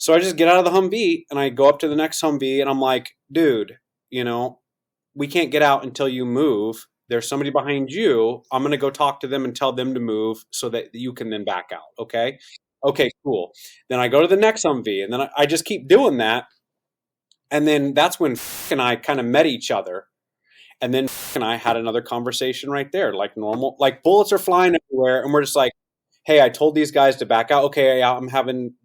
So I just get out of the Humvee and I go up to the next Humvee and I'm like, dude, we can't get out until you move. There's somebody behind you. I'm going to go talk to them and tell them to move so that you can then back out. Okay. Okay, cool. Then I go to the next Humvee and then I just keep doing that. And then that's when and I kind of met each other. And then and I had another conversation right there, like normal, like bullets are flying everywhere. And we're just like, hey, I told these guys to back out. Okay, yeah,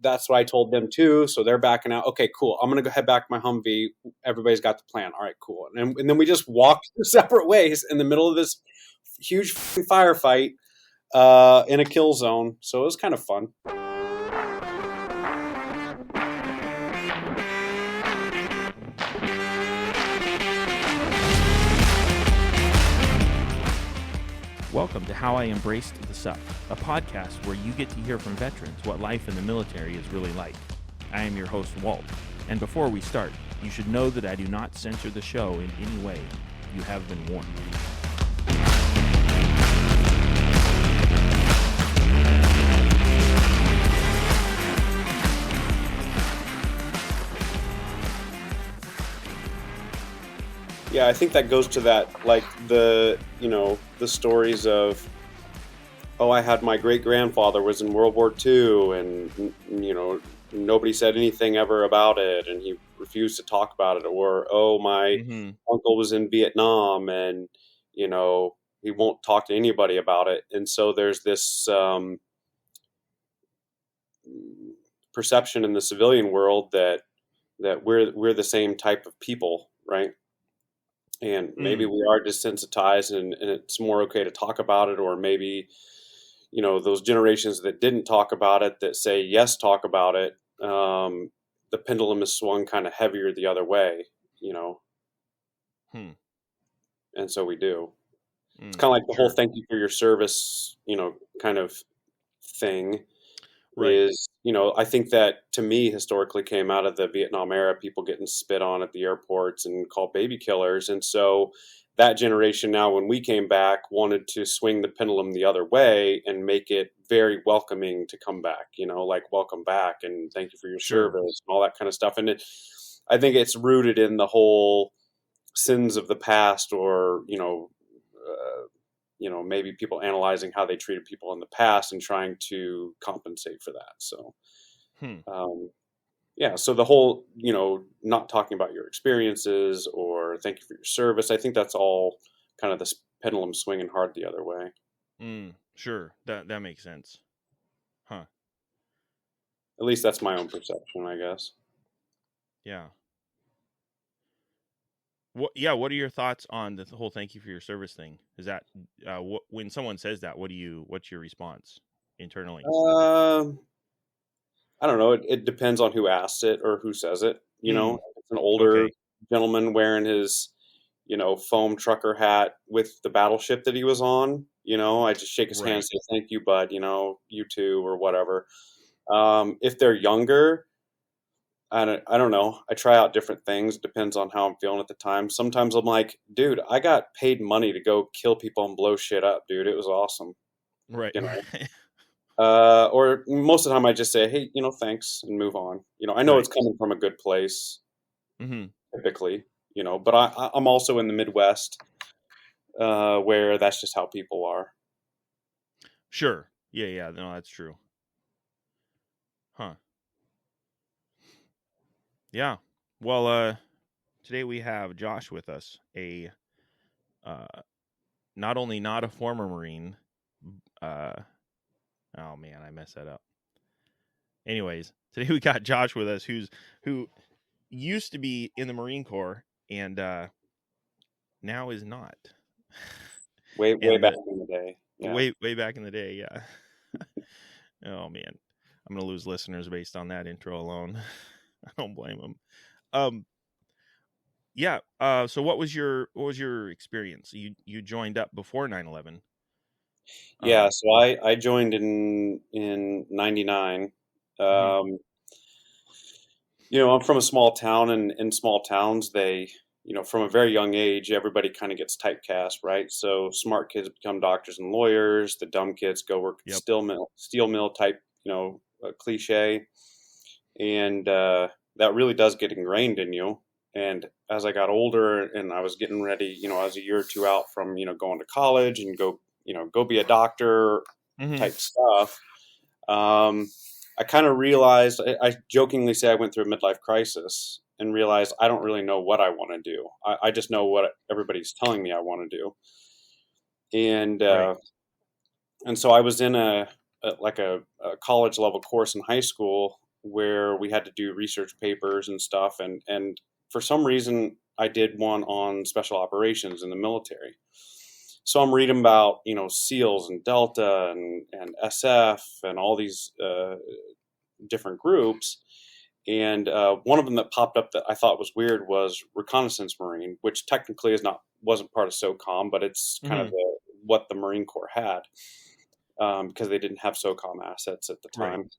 that's what I told them too. So they're backing out. Okay, cool. I'm going to go head back to my Humvee. Everybody's got the plan. All right, cool. And then we just walked separate ways in the middle of this huge firefight in a kill zone. So it was kind of fun. Welcome to How I Embraced the Suck, a podcast where you get to hear from veterans what life in the military is really like. I am your host, Walt, and before we start, you should know that I do not censor the show in any way. You have been warned. Yeah, I think that goes to that, like the stories of, oh, I had my great-grandfather was in World War II and, nobody said anything ever about it and he refused to talk about it. Or, oh, my uncle was in Vietnam and, he won't talk to anybody about it. And so there's this perception in the civilian world that we're the same type of people, right? And maybe we are desensitized and it's more okay to talk about it. Or maybe, those generations that didn't talk about it, that say, yes, talk about it. The pendulum is swung kind of heavier the other way, And so we do. It's kind of like the whole thank you for your service, kind of thing. Right. Is, I think that to me historically came out of the Vietnam era, people getting spit on at the airports and called baby killers. And so that generation now, when we came back, wanted to swing the pendulum the other way and make it very welcoming to come back, like welcome back and thank you for your service and all that kind of stuff. And I think it's rooted in the whole sins of the past, or, maybe people analyzing how they treated people in the past and trying to compensate for that. So, so the whole, not talking about your experiences or thank you for your service, I think that's all kind of this pendulum swinging hard the other way. Sure. That makes sense. Huh. At least that's my own perception, I guess. Yeah. What are your thoughts on the whole thank you for your service thing? Is that when someone says that, what's your response internally? I don't know. It depends on who asks it or who says it. It's an older gentleman wearing his, foam trucker hat with the battleship that he was on. I just shake his hand and say, thank you, bud, you too, or whatever. If they're younger, I don't know. I try out different things. Depends on how I'm feeling at the time. Sometimes I'm like, dude, I got paid money to go kill people and blow shit up, dude. It was awesome. Right. Or most of the time I just say, hey, thanks, and move on. I know it's coming from a good place, typically, but I'm also in the Midwest, where that's just how people are. Sure. Yeah. No, that's true. Huh. Yeah. Well, today we have Josh with us, not only not a former Marine, oh man, I messed that up. Anyways, today we got Josh with us, who used to be in the Marine Corps and now is not. Way back in the day. Yeah. Way back in the day, yeah. Oh man, I'm gonna lose listeners based on that intro alone. I don't blame them. So what was your experience? You joined up before 9/11. Yeah, so I joined in 99. I'm from a small town, and in small towns, they, from a very young age, everybody kind of gets typecast, right? So smart kids become doctors and lawyers. The dumb kids go work steel mill type, cliche. And that really does get ingrained in you. And as I got older and I was getting ready, I was a year or two out from, going to college and go be a doctor type stuff. I kind of realized, I jokingly say I went through a midlife crisis and realized I don't really know what I want to do. I just know what everybody's telling me I want to do. And, Right. and so I was in a college level course in high school where we had to do research papers and stuff. And for some reason, I did one on special operations in the military. So I'm reading about, SEALs and Delta and SF and all these different groups. And one of them that popped up that I thought was weird was Reconnaissance Marine, which technically wasn't part of SOCOM, but it's kind of what the Marine Corps had because they didn't have SOCOM assets at the time. Right.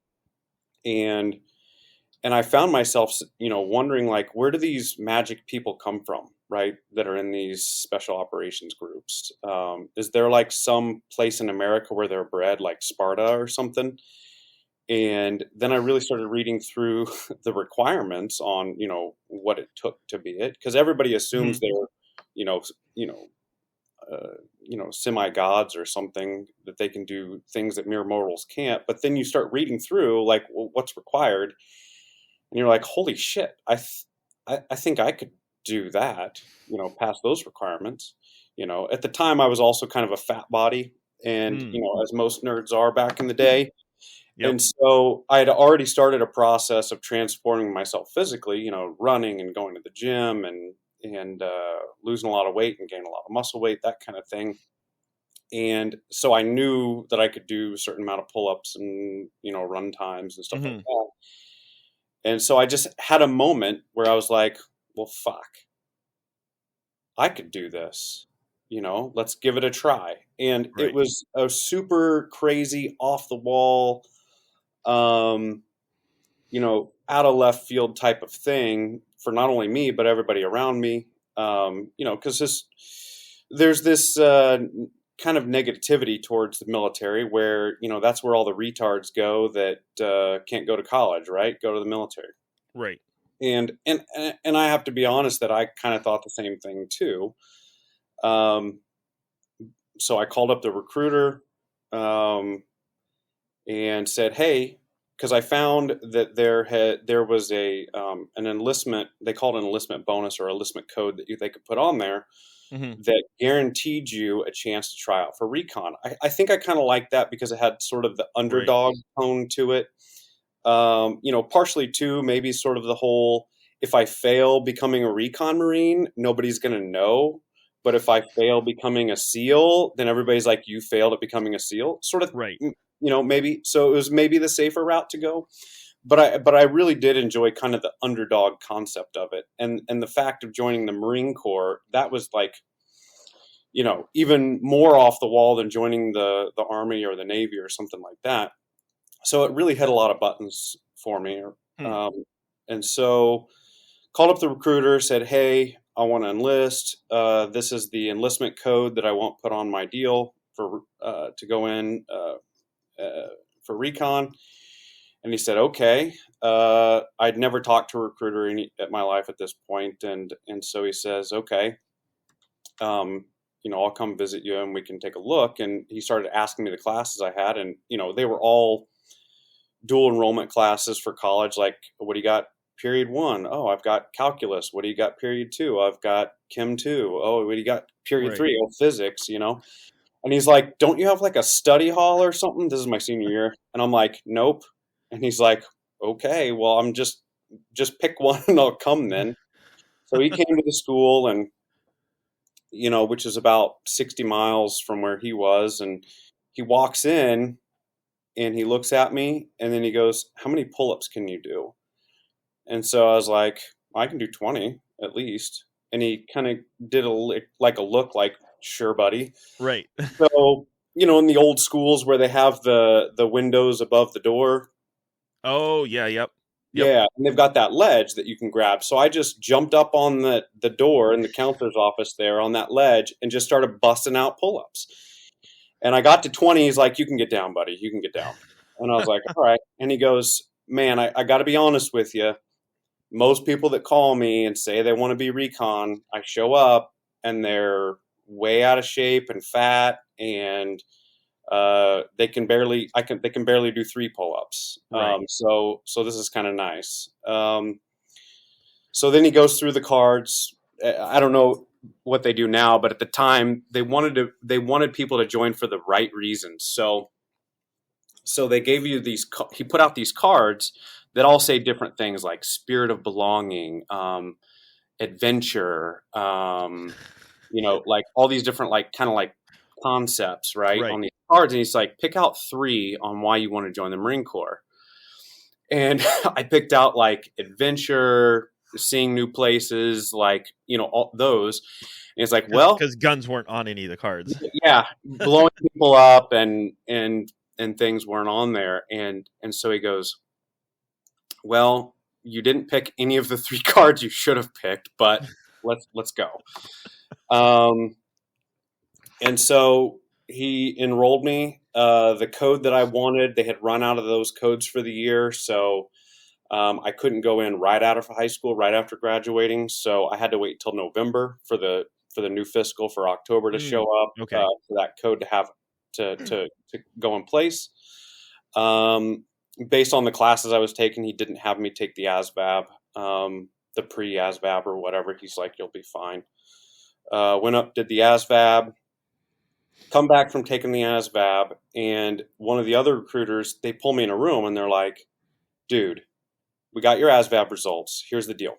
And I found myself, wondering like, where do these magic people come from, right? That are in these special operations groups. Is there like some place in America where they're bred, like Sparta or something? And then I really started reading through the requirements on, what it took to be it, because everybody assumes they're, you know, semi-gods or something, that they can do things that mere mortals can't. But then you start reading through like, well, what's required, and you're like, holy shit, I think I could do that, pass those requirements. At the time I was also kind of a fat body, and as most nerds are back in the day. Yep. And so I had already started a process of transforming myself physically, running and going to the gym and losing a lot of weight and gaining a lot of muscle weight, that kind of thing. And so I knew that I could do a certain amount of pull-ups and, run times and stuff like that. And so I just had a moment where I was like, well, fuck, I could do this, let's give it a try. And It was a super crazy, off the wall, out of left field type of thing for not only me, but everybody around me. Because there's this kind of negativity towards the military where, that's where all the retards go that can't go to college, right? Go to the military. Right. And I have to be honest that I kind of thought the same thing too. So I called up the recruiter and said, hey, because I found that there was an enlistment, they called it an enlistment bonus or enlistment code that they could put on there that guaranteed you a chance to try out for recon. I think I kind of liked that because it had sort of the underdog tone to it. Partially too, maybe sort of the whole, if I fail becoming a recon Marine, nobody's going to know. But if I fail becoming a SEAL, then everybody's like, you failed at becoming a SEAL, sort of, maybe. So it was maybe the safer route to go. But I really did enjoy kind of the underdog concept of it. And the fact of joining the Marine Corps, that was like, even more off the wall than joining the Army or the Navy or something like that. So it really hit a lot of buttons for me. And so called up the recruiter, said, hey, I want to enlist. This is the enlistment code that I won't put on my deal for to go in for recon. And he said, okay. I'd never talked to a recruiter at my life at this point. And so he says, okay, I'll come visit you and we can take a look. And he started asking me the classes I had. And, they were all dual enrollment classes for college. Like, what do you got? Period 1. Oh, I've got calculus. What do you got? Period 2. I've got chem 2. Oh, what do you got? Period 3. Oh, physics, And he's like, don't you have like a study hall or something? This is my senior year. And I'm like, nope. And he's like, okay, well, I'm just pick one and I'll come then. So he came to the school and, which is about 60 miles from where he was. And he walks in and he looks at me and then he goes, how many pull-ups can you do? And so I was like, I can do 20 at least. And he kind of did a look like, sure, buddy. Right. So, in the old schools where they have the windows above the door. Oh, yeah. Yep. Yeah. And they've got that ledge that you can grab. So I just jumped up on the door in the counselor's office there on that ledge and just started busting out pull-ups. And I got to 20. He's like, you can get down, buddy. You can get down. And I was like, all right. And he goes, man, I got to be honest with you. Most people that call me and say they want to be recon, I show up and they're way out of shape and fat, and they can barely do 3 pull-ups. Right. So this is kind of nice. So then he goes through the cards. I don't know what they do now, but at the time they wanted people to join for the right reasons. So they gave you these. He put out these cards that all say different things like spirit of belonging, adventure, like all these different like kind of like concepts, right, Right. on these cards. And he's like, pick out 3 on why you want to join the Marine Corps. And I picked out like adventure, seeing new places, like all those. And it's like, well, Because guns weren't on any of the cards. yeah, blowing people up and things weren't on there. And so he goes, well, you didn't pick any of the 3 cards you should have picked, but let's go. And so he enrolled me. The code that I wanted, they had run out of those codes for the year, so I couldn't go in right out of high school, right after graduating. So I had to wait till November for the new fiscal for October to show up, Okay. for that code to have to go in place. Based on the classes I was taking, he didn't have me take the ASVAB, the pre-ASVAB or whatever. He's like, you'll be fine. Went up, did the ASVAB, come back from taking the ASVAB, and one of the other recruiters, they pull me in a room and they're like, dude, we got your ASVAB results. Here's the deal.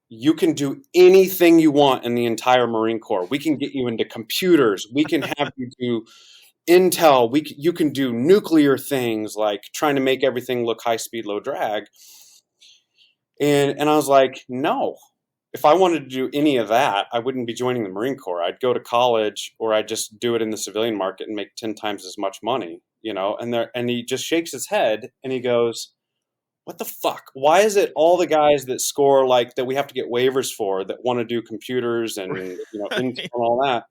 You can do anything you want in the entire Marine Corps. We can get you into computers. We can have you do intel. You can do nuclear things, like trying to make everything look high speed, low drag. And I was like, no. If I wanted to do any of that, I wouldn't be joining the Marine Corps. I'd go to college, or I'd just do it in the civilian market and make 10 times as much money, And he just shakes his head and he goes, what the fuck? Why is it all the guys that score, like, that we have to get waivers for, that want to do computers and intel and all that?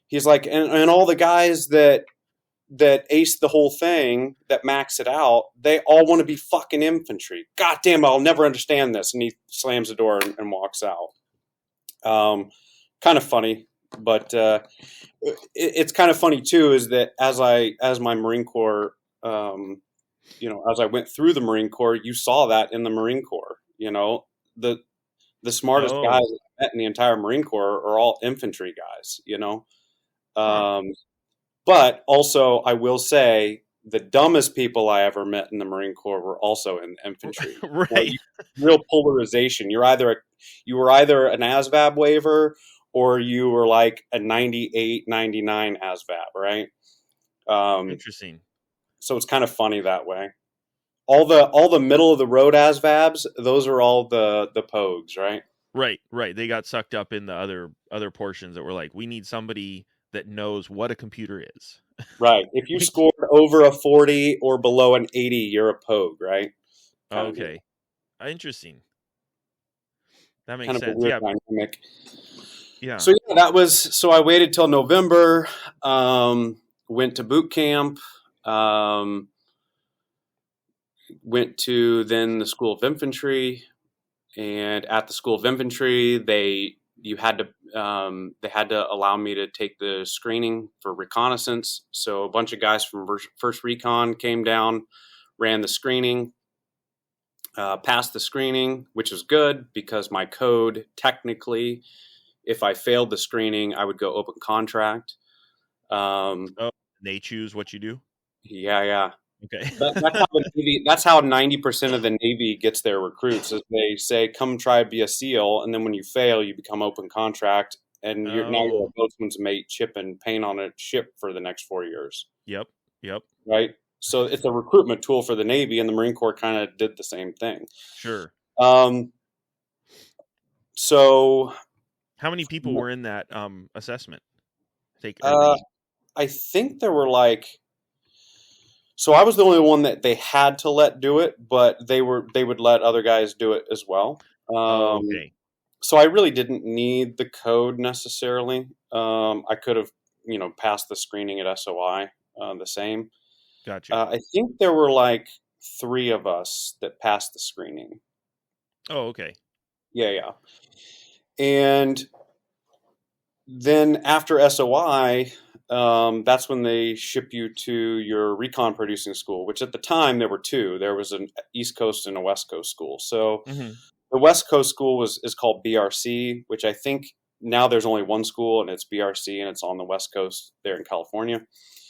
He's like, and all the guys that ace the whole thing, that max it out, they all want to be fucking infantry. God damn, I'll never understand this. And he slams the door and walks out. Kind of funny, but it's kind of funny too, is that as my Marine Corps, as I went through the Marine Corps, you saw that in the Marine Corps. The smartest guys I met in the entire Marine Corps are all infantry guys. But also, I will say, the dumbest people I ever met in the Marine Corps were also in infantry. Right. Real polarization. You were either an ASVAB waiver, or you were like a 98, 99 ASVAB, right? Interesting. So it's kind of funny that way. All the middle of the road ASVABs, those are all the pogues, right? Right. They got sucked up in the other portions that were like, we need somebody that knows what a computer is. Right. If you scored over a 40 or below an 80, you're a pogue, right? Okay. Interesting. That makes kind of sense. a weird Yeah. dynamic. Yeah. So I waited till November, went to boot camp, went to then the School of Infantry, and at the School of Infantry, they had to allow me to take the screening for reconnaissance. So a bunch of guys from First Recon came down, ran the screening, passed the screening, which was good because my code, technically, if I failed the screening, I would go open contract. They choose what you do? Yeah. Okay. That's how 90% of the Navy gets their recruits. Is they say, come try to be a SEAL, and then when you fail, you become open contract, and now you're a boatswain's mate chipping paint on a ship for the next 4 years. Yep. Right? So it's a recruitment tool for the Navy, and the Marine Corps kind of did the same thing. Sure. So how many people were in that assessment? I think there were like... So I was the only one that they had to let do it, but they would let other guys do it as well. Okay. So I really didn't need the code necessarily. I could have, passed the screening at SOI the same. Gotcha. I think there were like 3 of us that passed the screening. Oh, okay. Yeah. And then after SOI, that's when they ship you to your recon producing school, which at the time there were 2. There was an East Coast and a West Coast school. So Mm-hmm. the West Coast school is called BRC, which I think now there's only one school, and it's BRC, and it's on the West Coast there in California.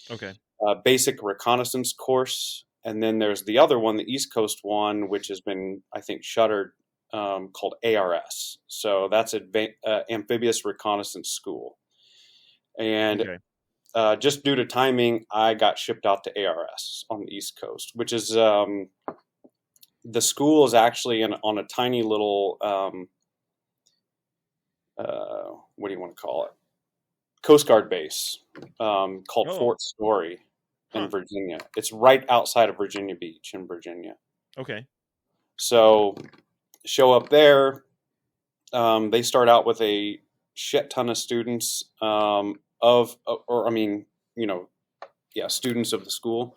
Okay. Basic reconnaissance course. And then there's the other one, the East Coast one, which has been, I think, shuttered, called ARS. So that's Amphibious Reconnaissance School. And Okay. just due to timing, I got shipped out to ARS on the East Coast, which is the school is actually on a tiny little, what do you want to call it? Coast Guard base called Fort Story in Virginia. It's right outside of Virginia Beach in Virginia. Okay. So show up there. They start out with a shit ton of students students of the school.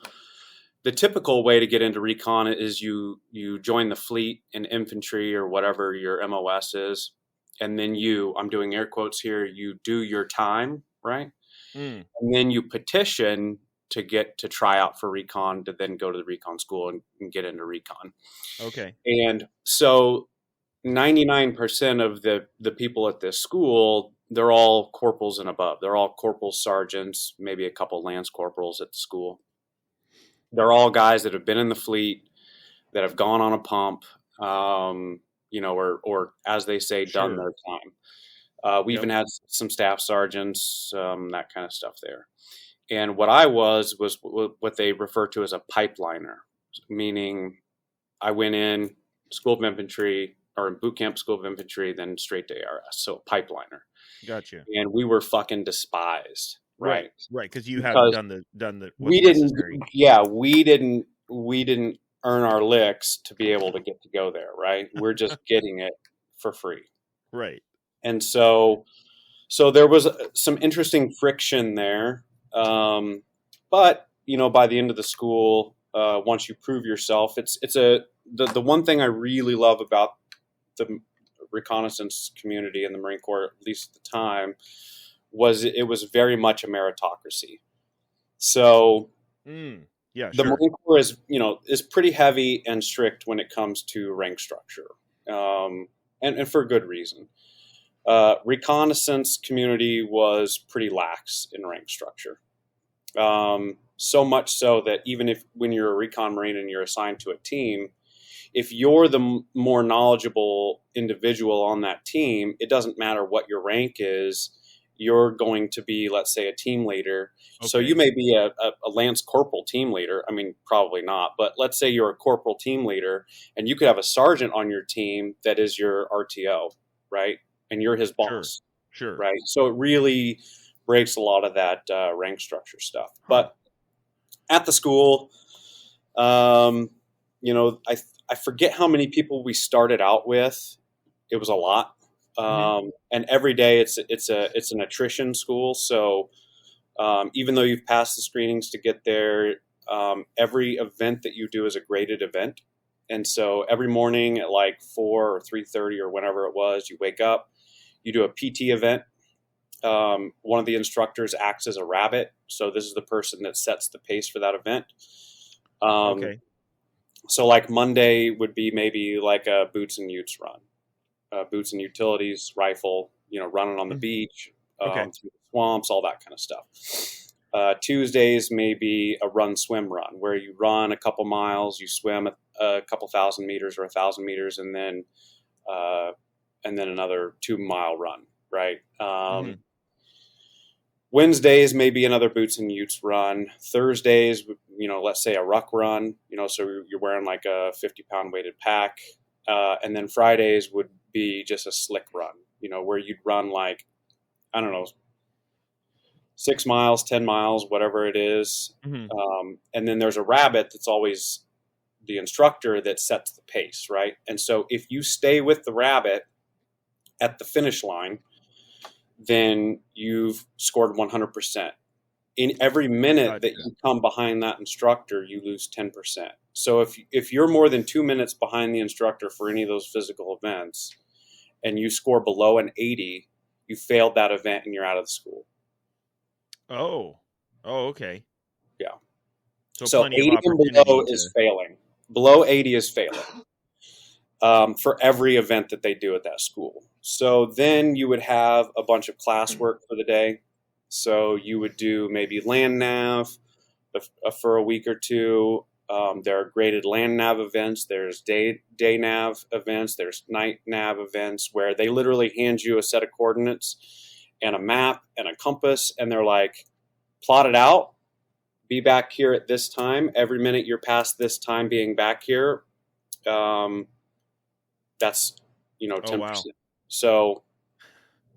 The typical way to get into recon is you join the fleet in infantry or whatever your MOS is, and then I'm doing air quotes here, you do your time, right? And then you petition to get to try out for recon, to then go to the recon school and get into recon. Okay. And so 99% of the people at this school, they're all corporals and above. They're all corporals, sergeants, maybe a couple lance corporals at the school. They're all guys that have been in the fleet, that have gone on a pump, or as they say, done their time. We even had some staff sergeants, that kind of stuff there. And what I was what they refer to as a pipeliner, meaning I went in School of Infantry, or in boot camp School of Infantry, then straight to ARS. So a pipeliner. Gotcha. And we were fucking despised. Right. Because you hadn't done the we didn't necessary. We didn't earn our licks to be able to get to go there, right? We're just getting it for free. Right. And so there was some interesting friction there. But by the end of the school, once you prove yourself, the one thing I really love about the reconnaissance community in the Marine Corps, at least at the time, was it was very much a meritocracy. So the Marine Corps is pretty heavy and strict when it comes to rank structure, and for good reason. Reconnaissance community was pretty lax in rank structure. So much so that even when you're a recon Marine and you're assigned to a team, if you're the more knowledgeable individual on that team, it doesn't matter what your rank is. You're going to be, let's say, a team leader. Okay. So you may be a Lance Corporal team leader. I mean, probably not, but let's say you're a corporal team leader, and you could have a sergeant on your team that is your RTO, right? And you're his boss. Sure. Right. So it really breaks a lot of that rank structure stuff. But at the school, I forget how many people we started out with. It was a lot. And every day it's an attrition school. So even though you've passed the screenings to get there, every event that you do is a graded event. And so every morning at like 4 or 3:30 or whenever it was, you wake up, you do a PT event. One of the instructors acts as a rabbit. So this is the person that sets the pace for that event. Okay. So like Monday would be maybe like a boots and utes run. Boots and utilities, rifle, running on the beach, through the swamps, all that kind of stuff. Tuesdays may be a swim run, where you run a couple miles, you swim a couple 1,000 meters or 1,000 meters, and then another 2-mile run, right? Wednesdays may be another boots and utes run. Thursdays, let's say a ruck run, so you're wearing like a 50-pound weighted pack. And then Fridays would be just a slick run, where you'd run like, I don't know, 6 miles, 10 miles, whatever it is. And then there's a rabbit that's always the instructor that sets the pace, right? And so if you stay with the rabbit at the finish line, then you've scored 100%. In every minute that you come behind that instructor, you lose 10%. So if you're more than 2 minutes behind the instructor for any of those physical events and you score below an 80, you failed that event and you're out of the school. Oh, okay. Yeah. So plenty of 80 and opportunity below is failing. Below 80 is failing for every event that they do at that school. So then you would have a bunch of classwork for the day. So you would do maybe land nav for a week or two. There are graded land nav events. There's day nav events. There's night nav events where they literally hand you a set of coordinates and a map and a compass, and they're like, plot it out. Be back here at this time. Every minute you're past this time being back here, that's 10%. Oh, wow.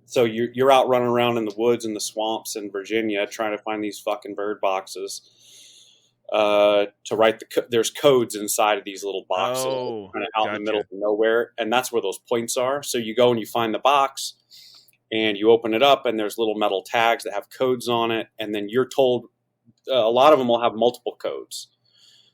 So you're out running around in the woods and the swamps in Virginia trying to find these fucking bird boxes to write there's codes inside of these little boxes kind of out in the middle of nowhere, and that's where those points are. So you go and you find the box and you open it up, and there's little metal tags that have codes on it, and then you're told a lot of them will have multiple codes,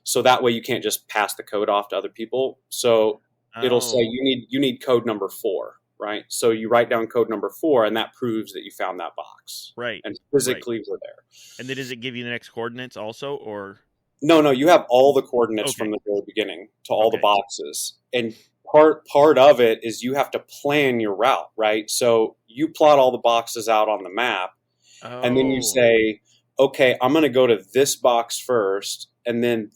so that way you can't just pass the code off to other people. So it'll say you need code number 4, right? So you write down code number 4, and that proves that you found that box, right? And physically we're there. And then does it give you the next coordinates also, or no? You have all the coordinates from the very beginning to all the boxes, and part of it is you have to plan your route, right? So you plot all the boxes out on the map, and then you say, okay, I'm going to go to this box first, and then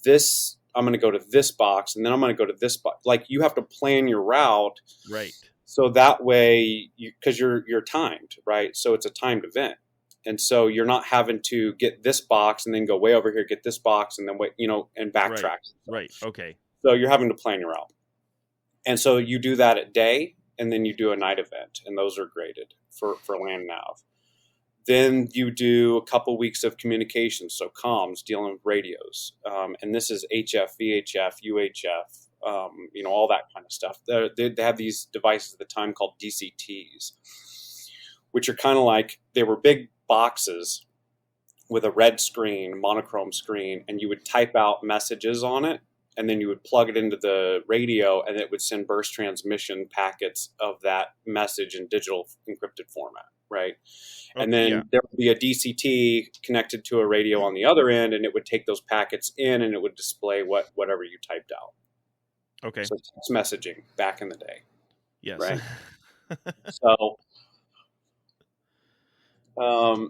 I'm going to go to this box, and then I'm going to go to this box. Like, you have to plan your route, right? So that way, because you're timed, right? So it's a timed event, and so you're not having to get this box and then go way over here, get this box, and then wait, and backtrack. Right. Okay. So you're having to plan your route, and so you do that at day, and then you do a night event, and those are graded for land nav. Then you do a couple weeks of communication, so comms, dealing with radios, and this is HF, VHF, UHF, all that kind of stuff. They have these devices at the time called DCTs, which are kind of like, they were big boxes with a red screen, monochrome screen, and you would type out messages on it, and then you would plug it into the radio, and it would send burst transmission packets of that message in digital encrypted format, right? And then there would be a DCT connected to a radio on the other end, and it would take those packets in, and it would display whatever you typed out. Okay. So it's messaging back in the day. Yes. Right.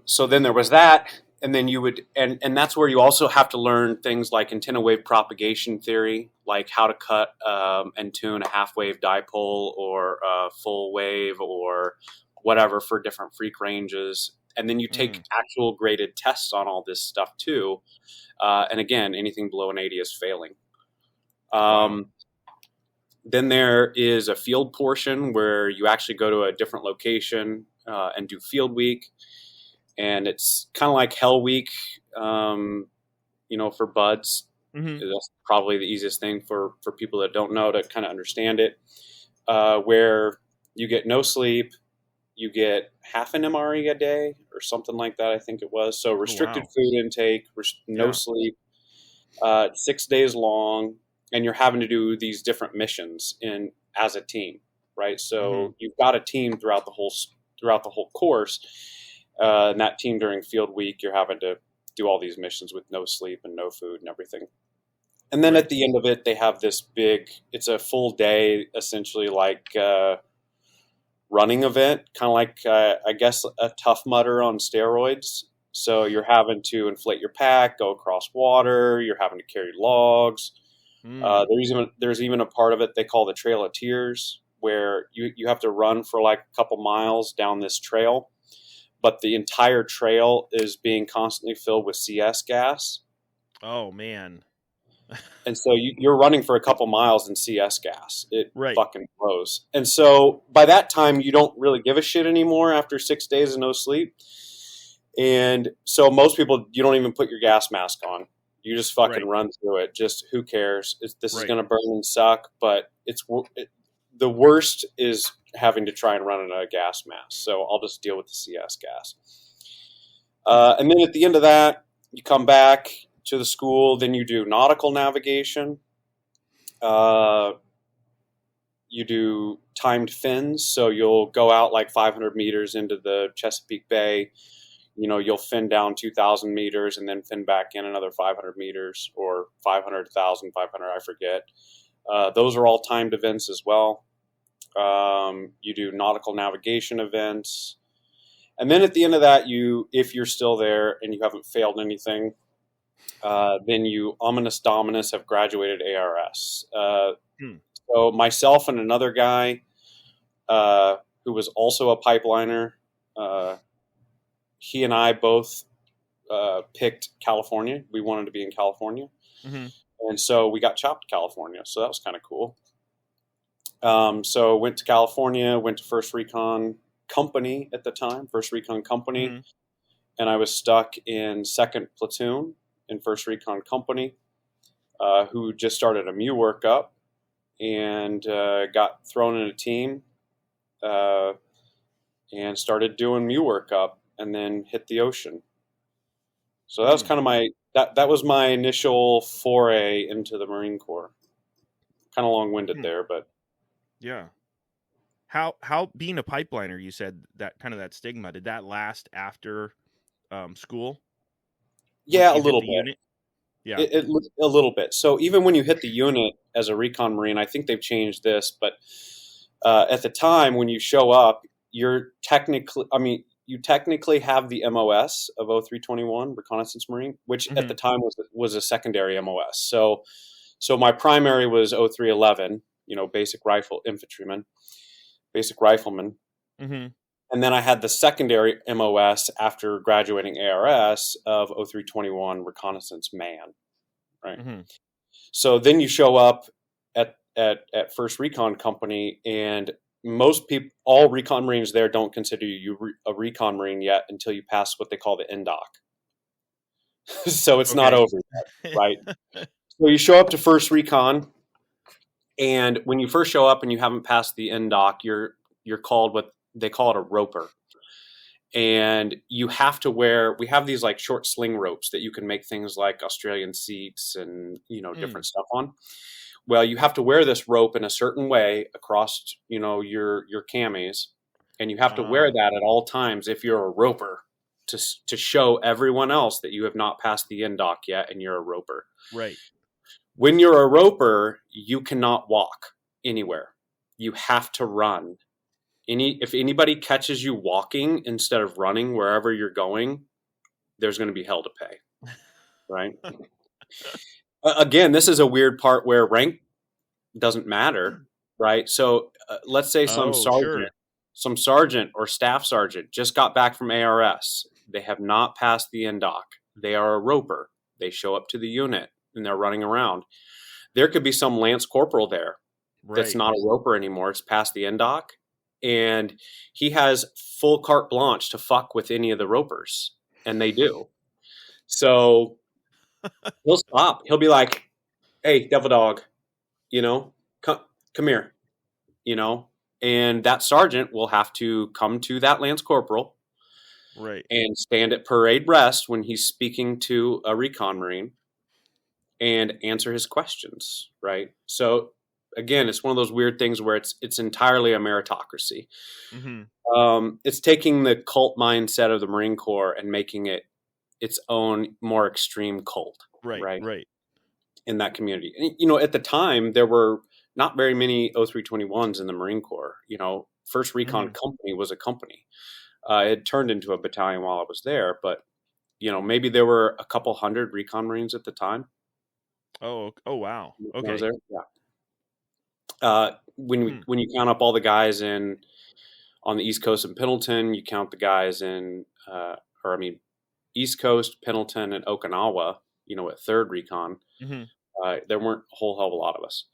So then there was that, and then you would, and that's where you also have to learn things like antenna wave propagation theory, like how to cut and tune a half wave dipole or a full wave or whatever for different freak ranges. And then you take actual graded tests on all this stuff too. And again, anything below an 80 is failing. Then there is a field portion where you actually go to a different location and do field week. And it's kind of like Hell Week, for buds. That's probably the easiest thing for people that don't know to kind of understand it, where you get no sleep. You get half an MRE a day or something like that, I think it was. So restricted food intake, no sleep, 6 days long, and you're having to do these different missions as a team, right? So you've got a team throughout the whole course, and that team during field week, you're having to do all these missions with no sleep and no food and everything. And then at the end of it, they have this it's a full day, essentially like running event, kind of like, I guess, a Tough Mudder on steroids. So you're having to inflate your pack, go across water, you're having to carry logs. There's even a part of it they call the Trail of Tears, where you have to run for like a couple miles down this trail, but the entire trail is being constantly filled with CS gas. Oh, man. And so you're running for a couple miles in CS gas. It fucking blows. And so by that time, you don't really give a shit anymore after 6 days of no sleep. And so most people, you don't even put your gas mask on. You just fucking run through it. Just who cares? This is going to burn and suck, but the worst is having to try and run in a gas mask. So I'll just deal with the CS gas. And then at the end of that, you come back to the school, then you do nautical navigation. Uh, you do timed fins, so you'll go out like 500 meters into the Chesapeake Bay. You'll fin down 2,000 meters and then fin back in another 500 meters or 500, 1,500, I forget. Those are all timed events as well. You do nautical navigation events. And then at the end of that, if you're still there and you haven't failed anything, then you ominous dominus have graduated ARS. So myself and another guy who was also a pipeliner, he and I both picked California. We wanted to be in California. Mm-hmm. And so we got chopped to California. So that was kind of cool. So went to California, went to First Recon Company at the time, First Recon Company. Mm-hmm. And I was stuck in 2nd Platoon in First Recon Company, who just started a MEU workup and got thrown in a team and started doing MEU workup and then hit the ocean. So that was kind of that was my initial foray into the Marine Corps. Kind of long-winded there, but yeah. How being a pipeliner, you said that kind of that stigma, did that last after school? Yeah, a little bit. Unit? Yeah, a little bit. So even when you hit the unit as a recon Marine, I think they've changed this, but at the time when you show up, you technically have the MOS of 0321 Reconnaissance Marine, which at the time was a secondary MOS. So my primary was 0311, basic infantryman, basic rifleman. Mm-hmm. And then I had the secondary MOS after graduating ARS of 0321 Reconnaissance Man, right? Mm-hmm. So then you show up at First Recon Company, and most people, all Recon Marines there, don't consider you a Recon Marine yet until you pass what they call the NDOC. So it's not over yet, right? So you show up to First Recon, and when you first show up and you haven't passed the NDOC, you're called what they call it a roper. And you have to we have these like short sling ropes that you can make things like Australian seats and, different stuff on. Well, you have to wear this rope in a certain way across, your camis, and you have to wear that at all times if you're a roper to show everyone else that you have not passed the NDOC yet and you're a roper. Right. When you're a roper, you cannot walk anywhere. You have to run. If anybody catches you walking instead of running wherever you're going, there's going to be hell to pay, right? Again, this is a weird part where rank doesn't matter, right? So let's say some sergeant or staff sergeant just got back from ARS. They have not passed the NDOC. They are a roper. They show up to the unit and they're running around. There could be some lance corporal there that's not a roper anymore. It's past the NDOC. And he has full carte blanche to fuck with any of the ropers. And they do. So he'll stop. He'll be like, hey, devil dog, come here, and that sergeant will have to come to that lance corporal and stand at parade rest when he's speaking to a recon Marine and answer his questions, right? So again, it's one of those weird things where it's entirely a meritocracy. Mm-hmm. It's taking the cult mindset of the Marine Corps and making it its own more extreme cult, right? In that community. And, at the time, there were not very many 0321s in the Marine Corps. First Recon Company was a company. It turned into a battalion while I was there, but, maybe there were a couple hundred Recon Marines at the time. Oh, wow. Okay. I was there. Yeah. When you count up all the guys on the East Coast in Pendleton, you count the guys East Coast, Pendleton, and Okinawa, at 3rd Recon, there weren't a whole hell of a lot of us.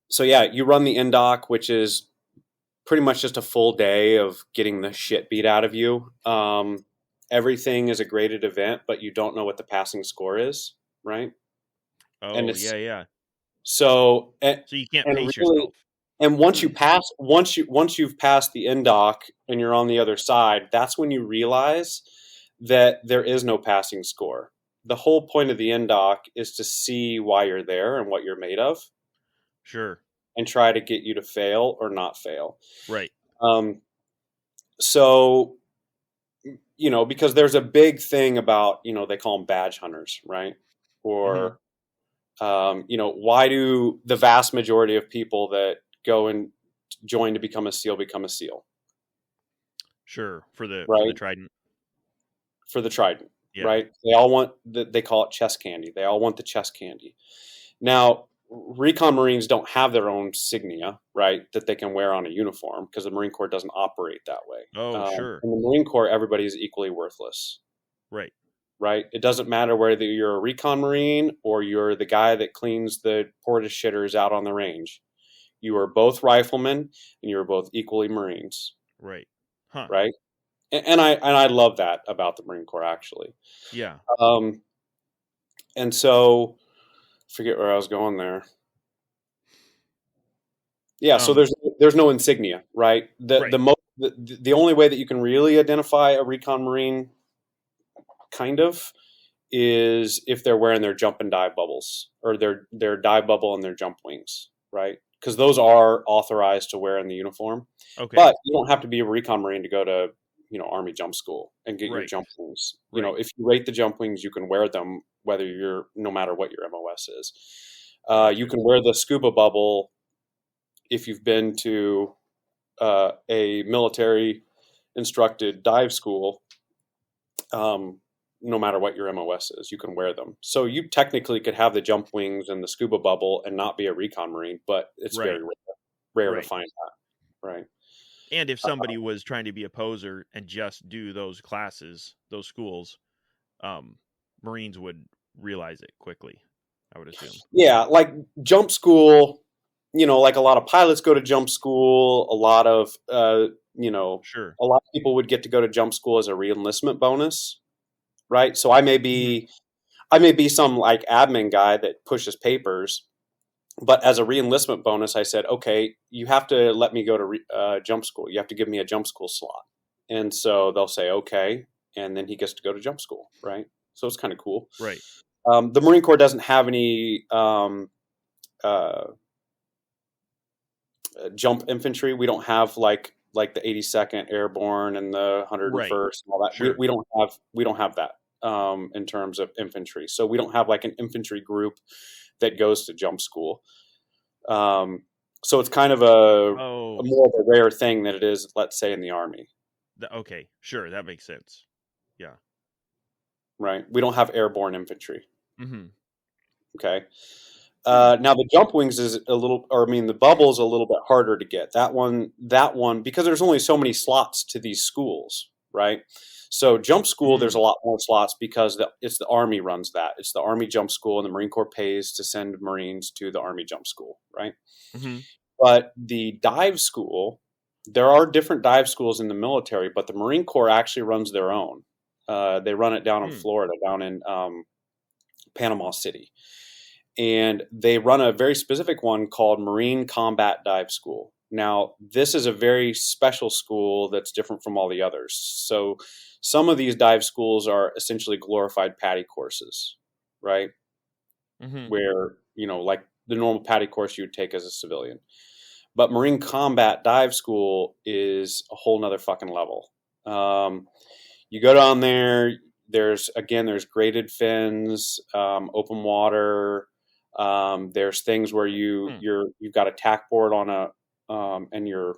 So yeah, you run the NDOC, which is pretty much just a full day of getting the shit beat out of you. Everything is a graded event, but you don't know what the passing score is, right? Oh, yeah. So you can't pace yourself. And once you've passed the NDOC and you're on the other side, that's when you realize that there is no passing score. the whole point of the NDOC is to see why you're there and what you're made of, Sure. and try to get you to fail or not fail. Right. So, because there's a big thing about, they call them badge hunters, right? Or, why do the vast majority of people that go and join to become a SEAL become a SEAL? Sure. For the Right? Trident. For the Trident, Yeah. right? They all want they call it chest candy. They all want the chest candy. Now, recon Marines don't have their own insignia, right, that they can wear on a uniform, because the Marine Corps doesn't operate that way. Oh, sure. In the Marine Corps, everybody is equally worthless. Right. Right? It doesn't matter whether you're a recon Marine or you're the guy that cleans the porta shitters out on the range. You are both riflemen, and you're both equally Marines. Right. Huh. Right? And I love that about the Marine Corps, actually. Yeah. And so, forget where I was going there. Yeah, so there's no insignia, right? The only way that you can really identify a recon Marine, kind of, is if they're wearing their jump and dive bubbles, or their dive bubble and their jump wings, right? Because those are authorized to wear in the uniform. Okay. But you don't have to be a recon Marine to go to Army jump school and get your Right. jump wings. Right. If you rate the jump wings, you can wear them no matter what your MOS is. You can wear the scuba bubble if you've been to a military instructed dive school. No matter what your MOS is, you can wear them. So you technically could have the jump wings and the scuba bubble and not be a recon Marine, but it's Right. very rare Right. to find that. Right. And if somebody was trying to be a poser and just do those classes, those schools, Marines would realize it quickly, I would assume. Yeah, like jump school, like a lot of pilots go to jump school. A lot of, Sure. a lot of people would get to go to jump school as a re-enlistment bonus, right? So I may be some like admin guy that pushes papers, but as a re-enlistment bonus, I said, okay, you have to let me go to jump school. You have to give me a jump school slot. And so they'll say, okay. And then he gets to go to jump school, right? So it's kind of cool. Right. The Marine Corps doesn't have any jump infantry. We don't have like the 82nd Airborne and the 101st and all that. Sure. We don't have that in terms of infantry. So we don't have like an infantry group that goes to jump school. So it's kind of a more of a rare thing than it is, let's say, in the Army. Okay, sure, that makes sense. Yeah. Right. We don't have airborne infantry. Mm-hmm. Okay. Now the jump wings is the bubble is a little bit harder to get. That one, because there's only so many slots to these schools, right? So jump school, there's a lot more slots because it's the Army runs that. It's the Army jump school, and the Marine Corps pays to send Marines to the Army jump school, right? Mm-hmm. But the dive school, there are different dive schools in the military, but the Marine Corps actually runs their own. They run it down in Florida, down in Panama City. And they run a very specific one called Marine Combat Dive School. Now, this is a very special school that's different from all the others. So some of these dive schools are essentially glorified PADI courses, right? Mm-hmm. Where, like the normal PADI course you would take as a civilian. But Marine Combat Dive School is a whole nother fucking level. You go down there, there's graded fins, open water. There's things where you've got a tack board on and you're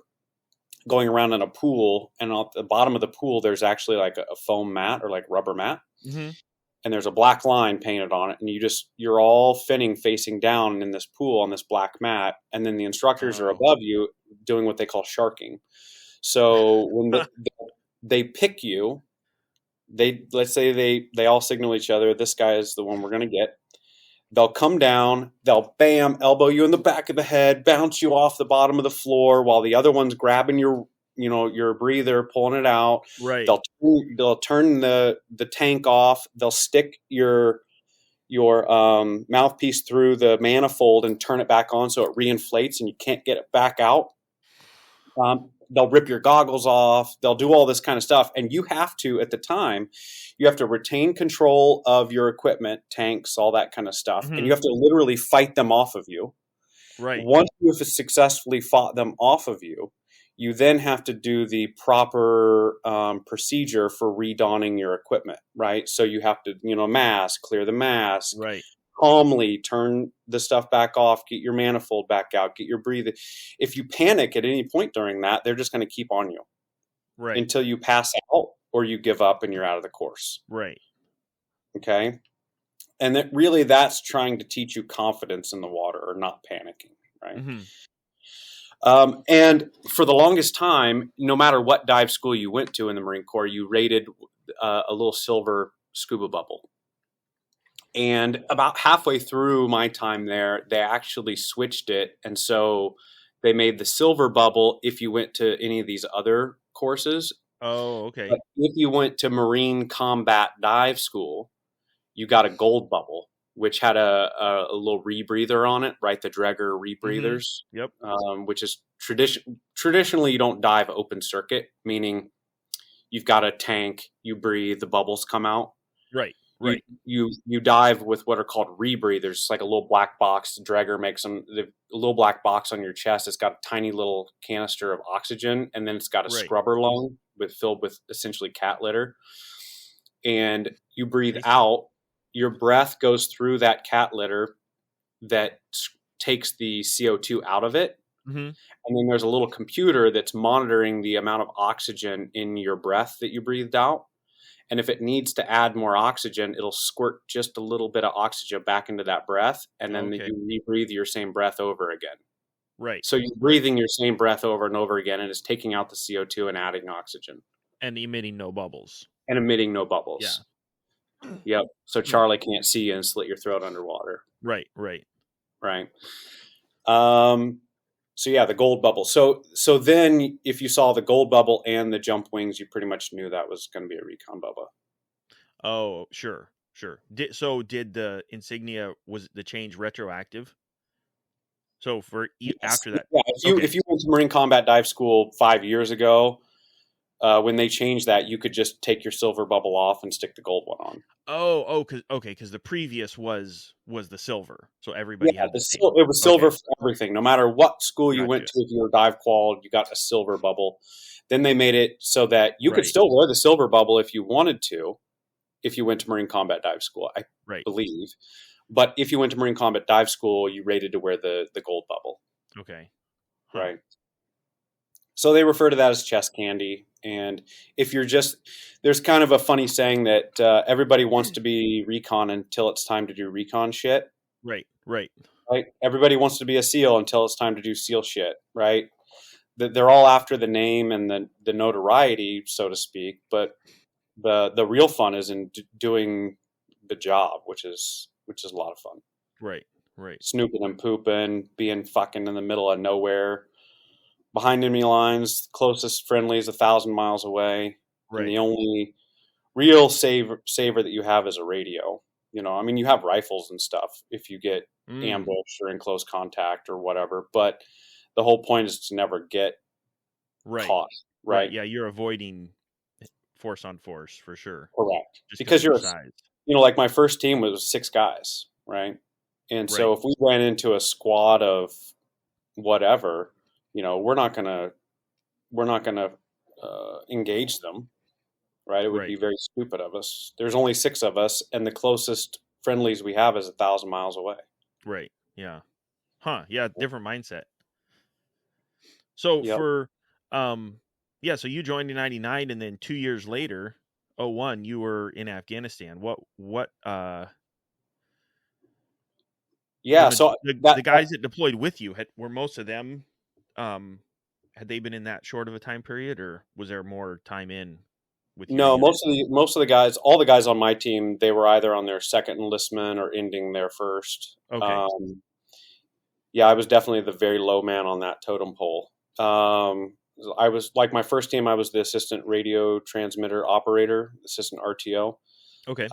going around in a pool, and at the bottom of the pool there's actually like a foam mat or like rubber mat, and there's a black line painted on it, and you're all finning facing down in this pool on this black mat, and then the instructors are above you doing what they call sharking. So when they pick you, let's say they all signal each other, this guy is the one we're going to get. They'll come down, they'll bam, elbow you in the back of the head, bounce you off the bottom of the floor while the other one's grabbing your breather, pulling it out. Right. They'll turn the tank off. They'll stick your mouthpiece through the manifold and turn it back on so it reinflates and you can't get it back out. they'll rip your goggles off. They'll do all this kind of stuff. And you have to, at the time, you have to retain control of your equipment, tanks, all that kind of stuff. And you have to literally fight them off of you. Right. Once you have successfully fought them off of you, you then have to do the proper procedure for redonning your equipment, right? So you have to, mask, clear the mask, right, calmly turn the stuff back off, get your manifold back out, get your breathing. If you panic at any point during that, they're just going to keep on you right, until you pass out or you give up and you're out of the course. right. Okay. And that's trying to teach you confidence in the water or not panicking, right? And for the longest time, no matter what dive school you went to in the Marine Corps, you rated a little silver scuba bubble. And about halfway through my time there, they actually switched it. And so they made the silver bubble if you went to any of these other courses. Oh, okay. But if you went to Marine Combat Dive School, you got a gold bubble, which had a little rebreather on it, right? The Dregger rebreathers. Yep. Which is traditionally you don't dive open circuit, meaning you've got a tank, you breathe, the bubbles come out. Right. Right. You dive with what are called rebreathers. It's like a little black box. The Dregger makes them, a little black box on your chest. It's got a tiny little canister of oxygen, and then it's got a scrubber lung filled with essentially cat litter. And you breathe out. Your breath goes through that cat litter that takes the CO2 out of it. And then there's a little computer that's monitoring the amount of oxygen in your breath that you breathed out. And if it needs to add more oxygen, it'll squirt just a little bit of oxygen back into that breath. And then you rebreathe your same breath over again. Right. So you're breathing your same breath over and over again, and it's taking out the CO2 and adding oxygen. And emitting no bubbles. Yeah. Yep. So Charlie can't see you and slit your throat underwater. Right. Right. Right. So yeah, the gold bubble. So then if you saw the gold bubble and the jump wings, you pretty much knew that was going to be a recon Bubba. Oh, sure. Did the insignia, was the change retroactive? So after that, if you went to Marine Combat Dive School 5 years ago, when they changed that, you could just take your silver bubble off and stick the gold one on. Because the previous was the silver, so everybody had it was silver for everything. No matter what school you went to, if you were dive qual, you got a silver bubble. Then they made it so that you could still wear the silver bubble if you wanted to, if you went to Marine Combat Dive School, I believe. But if you went to Marine Combat Dive School, you rated to wear the gold bubble. Okay. Right. So they refer to that as chest candy. And if you're there's kind of a funny saying that everybody wants to be recon until it's time to do recon shit. Right. Everybody wants to be a SEAL until it's time to do SEAL shit, right? They're all after the name and the notoriety, so to speak. But the real fun is in doing the job, which is a lot of fun. Right. Snooping and pooping, being fucking in the middle of nowhere. Behind enemy lines, closest friendly is 1,000 miles away. Right. And the only real saver that you have is a radio. You have rifles and stuff if you get ambushed or in close contact or whatever. But the whole point is to never get caught. Right. Yeah, you're avoiding force on force for sure. Correct. Because you're size. Like my first team was 6 guys, right? And so if we went into a squad of whatever, we're not gonna engage them, right? It would be very stupid of us. There's only 6 of us, and the closest friendlies we have is 1,000 miles away. Right. Yeah. Huh. Yeah. Different mindset. So so you joined in 99, and then 2 years later, 2001, you were in Afghanistan. Yeah. So the guys that deployed with you, were most of them, had they been in that short of a time period, or was there more time in with you? No, most of the guys, all the guys on my team, they were either on their second enlistment or ending their first. Okay. I was definitely the very low man on that totem pole. I was like my first team. I was the assistant radio transmitter operator, assistant RTO. Okay.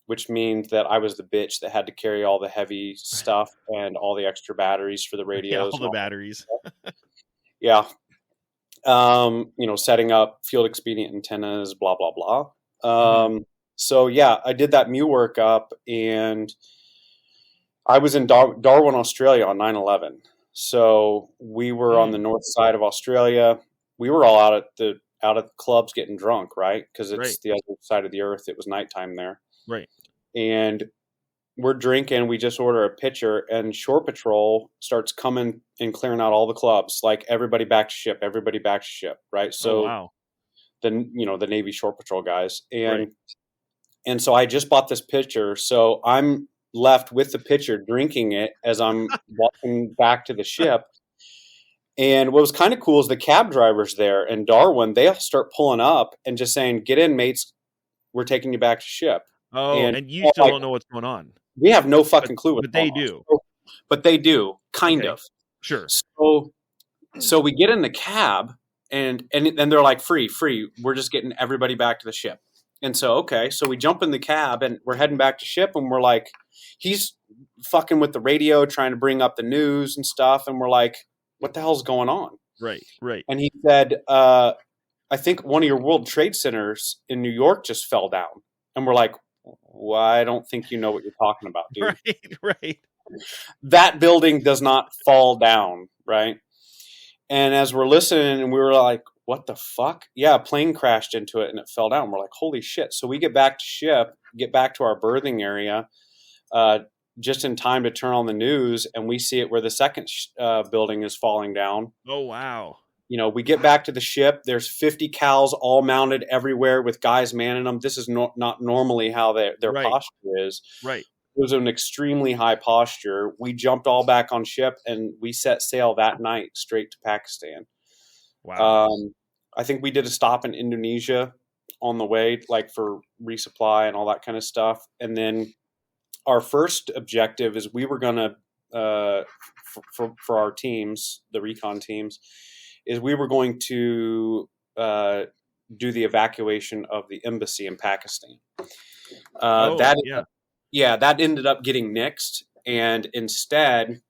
Which means that I was the bitch that had to carry all the heavy stuff and all the extra batteries for the radios. All the batteries. Yeah. Setting up field expedient antennas, blah, blah, blah. Mhm. So yeah, I did that MEW workup, and I was in Darwin, Australia on 9/11. So we were on the north side of Australia. We were all out at the clubs getting drunk, right? Because it's Right. the other side of the earth. It was nighttime there, Right. and we're drinking. We just order a pitcher, and Shore Patrol starts coming and clearing out all the clubs. Like, everybody back to ship, everybody back to ship, right? Oh So wow. the Navy Shore Patrol guys, Right. and so I just bought this pitcher, so I'm left with the pitcher drinking it as I'm walking back to the ship. And what was kind of cool is the cab drivers there in Darwin, they all start pulling up and just saying, "Get in, mates, we're taking you back to ship." Oh, And and you still like, don't know what's going on, we have no but fucking clue what's but going they on. do. But they do, kind Okay. of. Sure. So we get in the cab, and they're like, free, we're just getting everybody back to the ship. And so, okay, so we jump in the cab and we're heading back to ship, and we're like, he's fucking with the radio, trying to bring up the news and stuff, and we're like, what the hell's going on? Right. Right. And he said, I think one of your World Trade Centers in New York just fell down. And we're like, well, I don't think you know what you're talking about, dude. Right. Right. That building does not fall down, right? And as we're listening, and we were like, what the fuck? Yeah, a plane crashed into it and it fell down. We're like, holy shit. So we get back to ship, get back to our berthing area, just in time to turn on the news, and we see it where the second building is falling down. Oh wow. We get back to the ship. There's 50 cals all mounted everywhere with guys manning them. This is not normally how their Right. posture is. Right. It was an extremely high posture. We jumped all back on ship, and we set sail that night straight to Pakistan. Wow. I think we did a stop in Indonesia on the way, like for resupply and all that kind of stuff. And then our first objective is we were going to, for our teams, the recon teams, is we were going to do the evacuation of the embassy in Pakistan. That ended up getting nixed, and instead,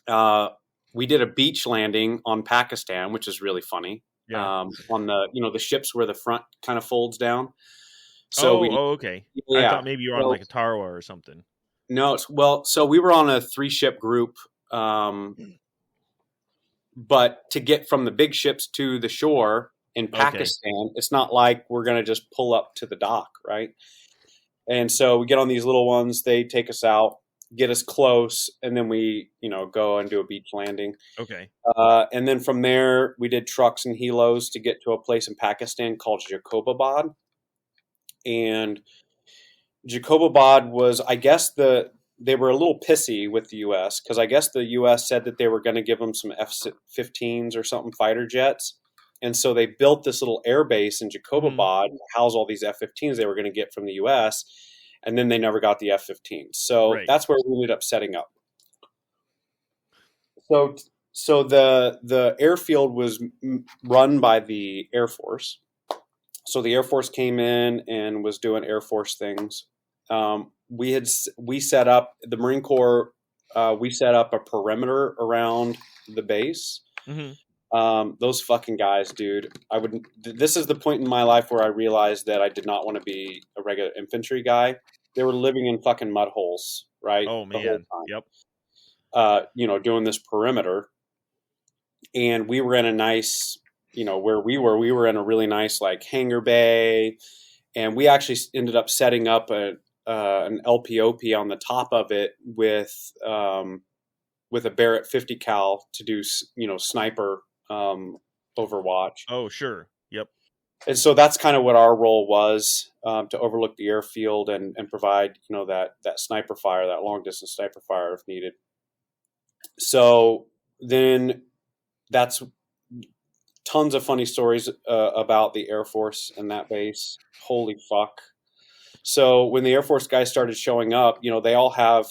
we did a beach landing on Pakistan, which is really funny. Yeah. On the ships where the front kind of folds down. So okay. Yeah. I thought maybe you were on like a Tarawa or something. No, so we were on a 3-ship group, but to get from the big ships to the shore in Pakistan, it's not like we're going to just pull up to the dock, right? And so we get on these little ones, they take us out, get us close, and then we, go and do a beach landing. Okay. And then from there, we did trucks and helos to get to a place in Pakistan called Jacobabad. And Jacobabad was, I guess they were a little pissy with the U.S. because I guess the U.S. said that they were going to give them some F-15s or something, fighter jets. And so they built this little air base in Jacobabad to house all these F-15s they were going to get from the U.S., and then they never got the F-15s. So that's where we ended up setting up. So the airfield was run by the Air Force. So the Air Force came in and was doing Air Force things. We set up the Marine Corps. We set up a perimeter around the base. Mm-hmm. Those fucking guys, dude. This is the point in my life where I realized that I did not want to be a regular infantry guy. They were living in fucking mud holes, right? Oh man. The whole time. Doing this perimeter, and we were in a nice, where we were in a really nice like hangar bay, and we actually ended up setting up an LPOP on the top of it with a Barrett 50 cal to do sniper overwatch. Oh sure. Yep. And so that's kind of what our role was, to overlook the airfield and provide that sniper fire, that long distance sniper fire if needed. So then that's tons of funny stories about the Air Force and that base. Holy fuck. So when the Air Force guys started showing up, they all have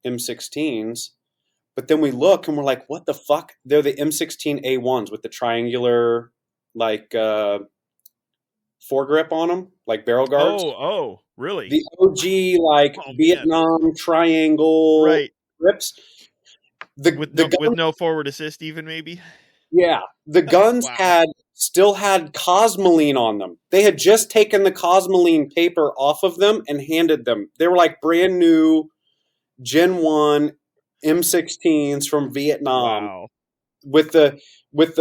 M16s, but then we look and we're like, what the fuck? They're the M16A1s with the triangular, like, foregrip on them, like barrel guards. Oh, really? The OG, like, Vietnam triangle grips. With no forward assist even, maybe? Yeah, the guns Wow. still had cosmoline on them. They had just taken the cosmoline paper off of them and handed them. They were like brand new Gen 1 M16s from Vietnam Wow. with the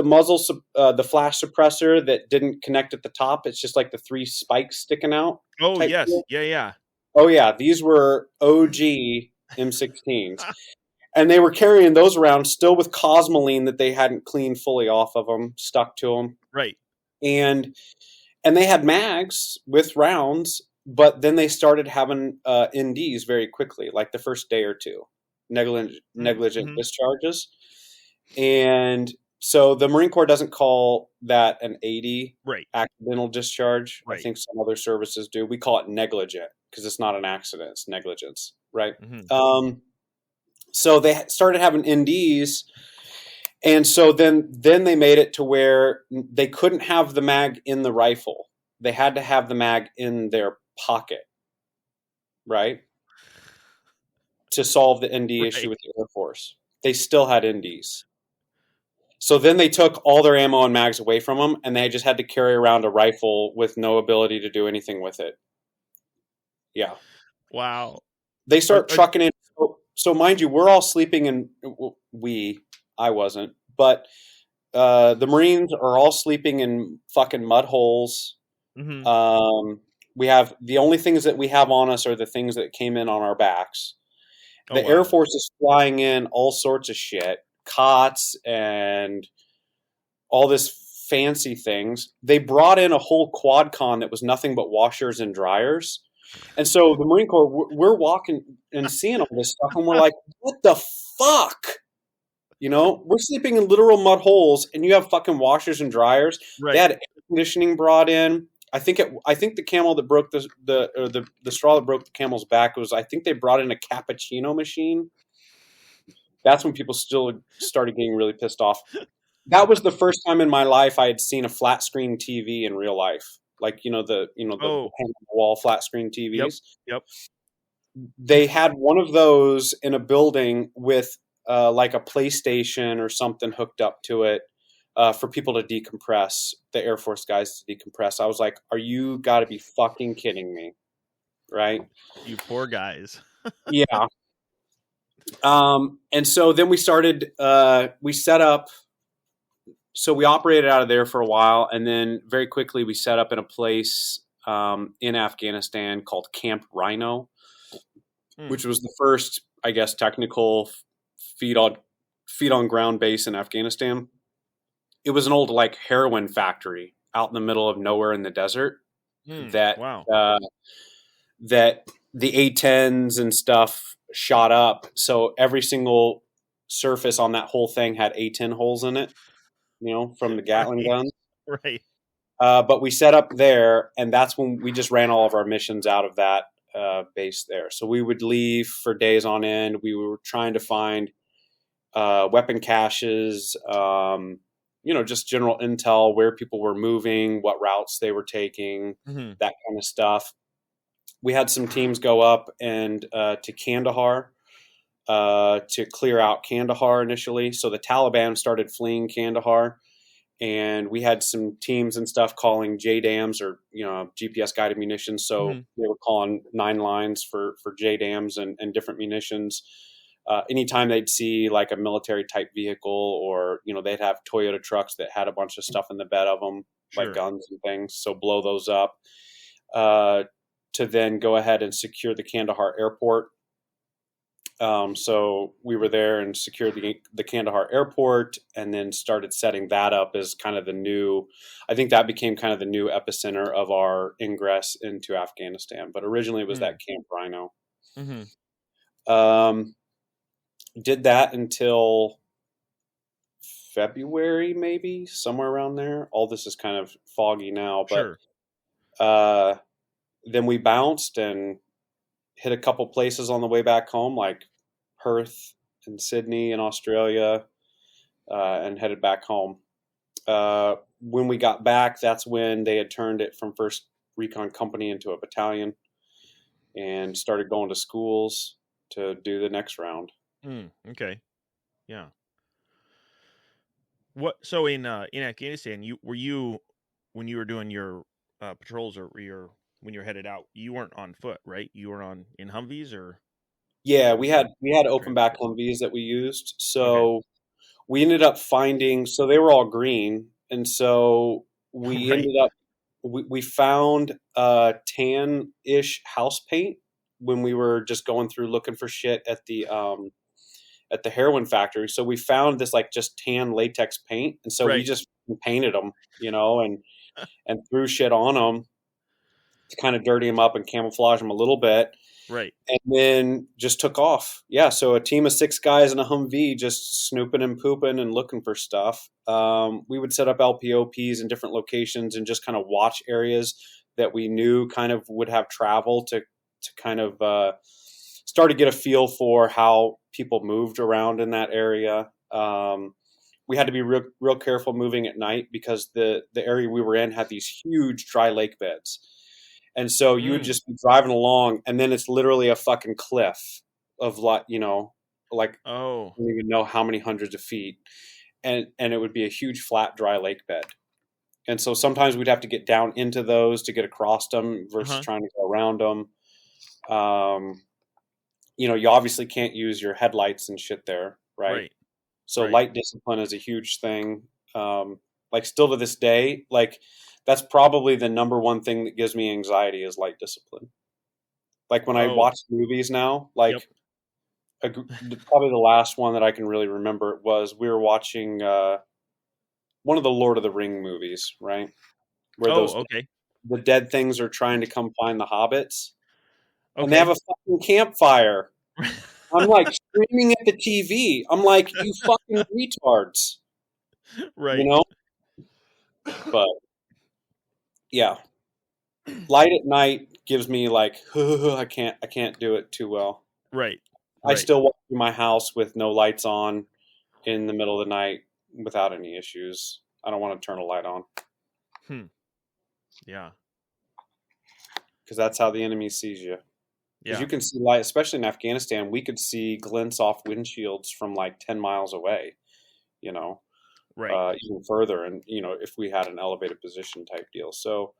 muzzle the flash suppressor that didn't connect at the top. It's just like the three spikes sticking out Oh, type yes. deal. Yeah, yeah. Oh yeah, these were OG M16s. And they were carrying those around still with cosmoline that they hadn't cleaned fully off of them, stuck to them. Right. And they had mags with rounds, but then they started having NDs very quickly, like the first day or two, negligent Mm-hmm. discharges. And so the Marine Corps doesn't call that an 80 Right. accidental discharge. I Right. think some other services do. We call it negligent because it's not an accident; it's negligence, right? Mm-hmm. So they started having NDs, and so then they made it to where they couldn't have the mag in the rifle. They had to have the mag in their pocket, right? To solve the ND issue Right. with the Air Force. They still had NDs. So then they took all their ammo and mags away from them, and they just had to carry around a rifle with no ability to do anything with it. Yeah. Wow. They start trucking in. So mind you, we're all sleeping in, I wasn't, but the Marines are all sleeping in fucking mud holes. Mm-hmm. We have the only things that we have on us are the things that came in on our backs. Oh, The Air wow. Force is flying in all sorts of shit, cots and all this fancy things. They brought in a whole quad con that was nothing but washers and dryers. And so the Marine Corps, we're walking and seeing all this stuff, and we're like, what the fuck? You know, we're sleeping in literal mud holes, and you have fucking washers and dryers. They Right. had air conditioning brought in. I think the camel that broke the straw that broke the camel's back was, I think they brought in a cappuccino machine. That's when people still started getting really pissed off. That was the first time in my life I had seen a flat screen TV in real life, like the Oh. wall flat screen Yep. TVs. Yep. They had one of those in a building with like a PlayStation or something hooked up to it for people to decompress, the Air Force guys to decompress. I was like, are you got to be fucking kidding me, right? You poor guys. Yeah. And so then we started, we set up, so we operated out of there for a while, and then very quickly we set up in a place in Afghanistan called Camp Rhino, which was the first, I guess, technical feet on ground base in Afghanistan. It was an old like heroin factory out in the middle of nowhere in the desert that Wow. that the A-10s and stuff shot up. So every single surface on that whole thing had A-10 holes in it, from the Gatling Right. guns. Right. But we set up there, and that's when we just ran all of our missions out of that base there. So we would leave for days on end. We were trying to find weapon caches, just general intel, where people were moving, what routes they were taking, that kind of stuff. We had some teams go up and to Kandahar to clear out Kandahar initially. So the Taliban started fleeing Kandahar, and we had some teams and stuff calling JDAMs or GPS guided munitions. So they were calling 9 lines for JDAMs and different munitions. Anytime they'd see like a military type vehicle, or they'd have Toyota trucks that had a bunch of stuff in the bed of them, like guns and things. So blow those up to then go ahead and secure the Kandahar airport. So we were there and secured the Kandahar airport, and then started setting that up as kind of the new, I think that became kind of the new epicenter of our ingress into Afghanistan. But originally it was that Camp Rhino. Did that until February, maybe somewhere around there. All this is kind of foggy now, but then we bounced and hit a couple places on the way back home, like Perth and Sydney in Australia, and headed back home. When we got back, that's when they had turned it from 1st Recon Company into a battalion and started going to schools to do the next round. Okay. Yeah. So in Afghanistan, you when you were doing your patrols or when you're headed out, you weren't on foot, right? You were in Humvees, or Yeah, what we was had the we had open transport? back Humvees that we used. Okay. So we ended up finding, so they were all green, and so we Right. ended up we found tan-ish house paint when we were just going through looking for shit at the heroin factory. So we found this like just tan latex paint, and so we Right. just painted them, and threw shit on them to kind of dirty them up and camouflage them a little bit, Right. and then just took off. Yeah, so a team of 6 guys in a Humvee just snooping and pooping and looking for stuff. We would set up LPOPs in different locations and just kind of watch areas that we knew kind of would have travel to kind of start to get a feel for how people moved around in that area. We had to be real careful moving at night because the area we were in had these huge dry lake beds. And so you would Mm. just be driving along, and then it's literally a fucking cliff of like Oh. I don't even know how many hundreds of feet, and it would be a huge flat dry lake bed. And so sometimes we'd have to get down into those to get across them versus Uh-huh. trying to go around them. Um, you obviously can't use your headlights and shit there, right? Right. So Right. light discipline is a huge thing. Like still to this day, like that's probably the number one thing that gives me anxiety is light discipline. Like when I Oh. watch movies now, Yep. like probably the last one that I can really remember was we were watching one of the Lord of the Ring movies, right? Where Oh, those okay. the dead things are trying to come find the hobbits, and they have Okay. a fucking campfire. I'm like screaming at the TV. I'm like, you fucking retards, you Right. know? But yeah, light at night gives me like I can't do it too well. Right. I Right. still walk through my house with no lights on in the middle of the night without any issues. I don't want to turn a light on Hmm. Yeah. because that's how the enemy sees you. Because you Yeah. can see light, especially in Afghanistan, we could see glints off windshields from like 10 miles away, you know, Right. even further. And, if we had an elevated position type deal. So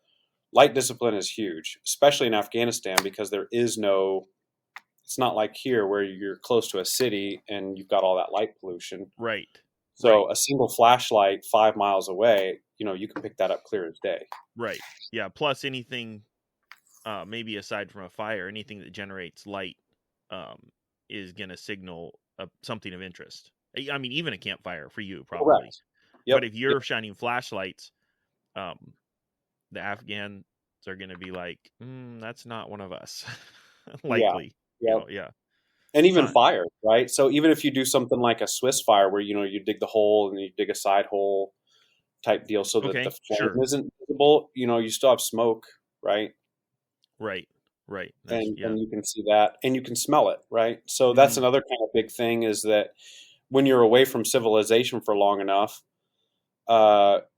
light discipline is huge, especially in Afghanistan, because it's not like here where you're close to a city and you've got all that light pollution. Right. Right. So a single flashlight 5 miles away, you can pick that up clear as day. Right. Yeah. Plus anything, maybe aside from a fire, anything that generates light, is going to signal something of interest. I mean, even a campfire for you, probably. Correct. But Yep. if you're shining flashlights, um, the Afghans are going to be like, that's not one of us. Yeah. Likely. Yep. Yeah. And even Huh. fire, right? So even if you do something like a Swiss fire where, you dig the hole and you dig a side hole type deal so that the Okay. flame Sure. isn't visible, you still have smoke, right? Right. Right. That's, And yeah. and you can see that and you can smell it, right? So that's Hmm. another kind of big thing is that when you're away from civilization for long enough,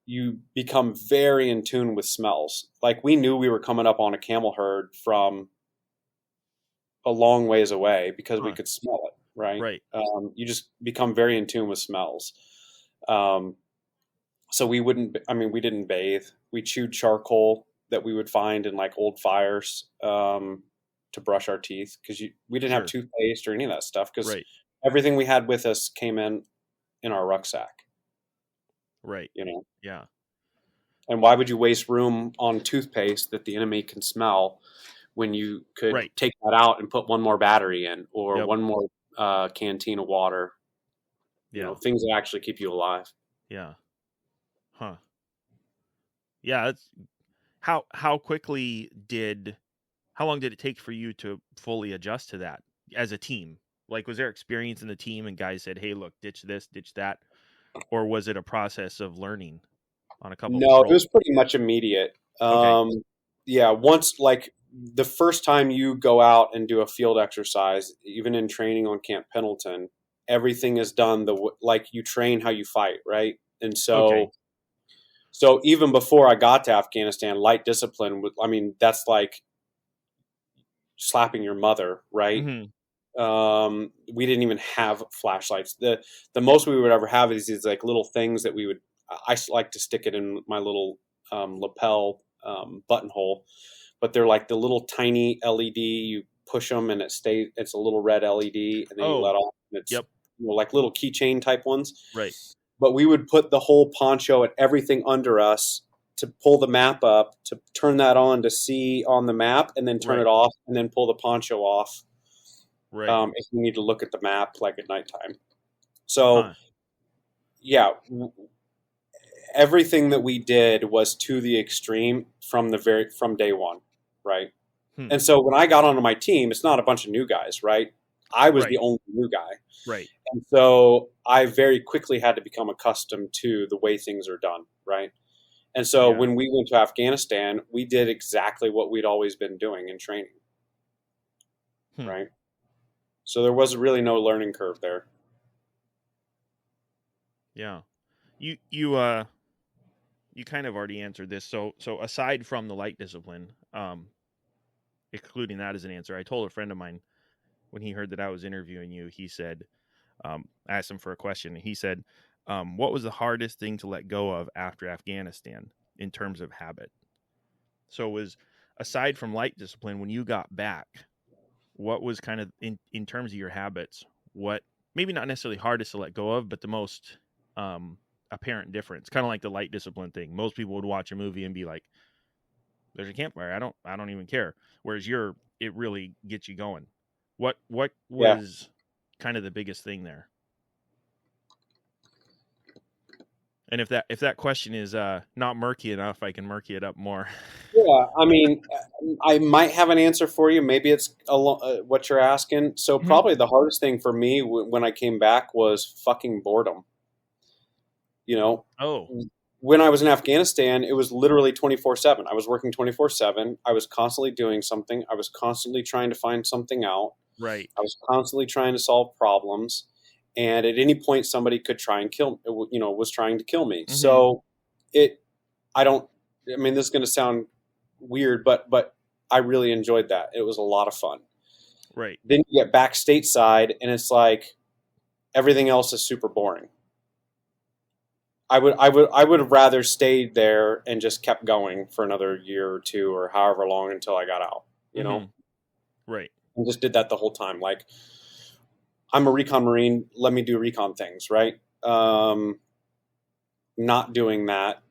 you become very in tune with smells. Like we knew we were coming up on a camel herd from a long ways away because we Huh. could smell it, right? Right. You just become very in tune with smells. Um, so we didn't bathe. We chewed charcoal that we would find in like old fires to brush our teeth because we didn't have Sure. toothpaste or any of that stuff because Right. everything we had with us came in our rucksack, Right. you know. Yeah. And why would you waste room on toothpaste that the enemy can smell when you could Right. take that out and put one more battery in or Yep. one more canteen of water? Yeah. Things that actually keep you alive. Yeah. Huh. Yeah. It's how long did it take for you to fully adjust to that as a team? Like, was there experience in the team and guys said, "Hey, look, ditch this, ditch that," or was it a process of learning on a couple of No, it was patrols? pretty much immediate. Okay. Yeah, once like the first time you go out and do a field exercise, even in training on Camp Pendleton, everything is done like you train how you fight, right? And Okay. so even before I got to Afghanistan, light discipline I mean, that's like slapping your mother, right? Hmm. We didn't even have flashlights. The most we would ever have is these like little things that I like to stick it in my little lapel buttonhole, but they're like the little tiny LED. You push them and it's a little red LED, and then you let off. And it's Yep. like little keychain type ones. Right. But we would put the whole poncho and everything under us to pull the map up, to turn that on to see on the map, and then turn it off, and then pull the poncho off. Right. If you need to look at the map like at nighttime. So, yeah, everything that we did was to the extreme from day one, right? And so when I got onto my team, it's not a bunch of new guys, right? I was the only new guy. Right. And so I very quickly had to become accustomed to the way things are done, right? And so when we went to Afghanistan, we did exactly what we'd always been doing in training, right? So there was really no learning curve there. Yeah. You kind of already answered this. So aside from the light discipline, excluding that as an answer, I told a friend of mine when he heard that I was interviewing you, he said, I asked him for a question, and he said, what was the hardest thing to let go of after Afghanistan in terms of habit? So it was, aside from light discipline, when you got back, what was kind of in terms of your habits, what maybe not necessarily hardest to let go of, but the most apparent difference? Kind of like the light discipline thing. Most people would watch a movie and be like, there's a campfire, I don't even care. Whereas it really gets you going. What was kind of the biggest thing there? And if that question is not murky enough, I can murky it up more. Yeah, I mean, I might have an answer for you. Maybe it's what you're asking. So probably the hardest thing for me when I came back was fucking boredom. You know? Oh. When I was in Afghanistan, it was literally 24/7. I was working 24/7. I was constantly doing something. I was constantly trying to find something out. Right. I was constantly trying to solve problems. And at any point, somebody could try and was trying to kill me. So this is going to sound weird, but I really enjoyed that. It was a lot of fun. Right. Then you get back stateside, and it's like everything else is super boring. I would have rather stayed there and just kept going for another year or two or however long until I got out, you know? Right. And just did that the whole time. Like, I'm a recon Marine. Let me do recon things, right? Not doing that.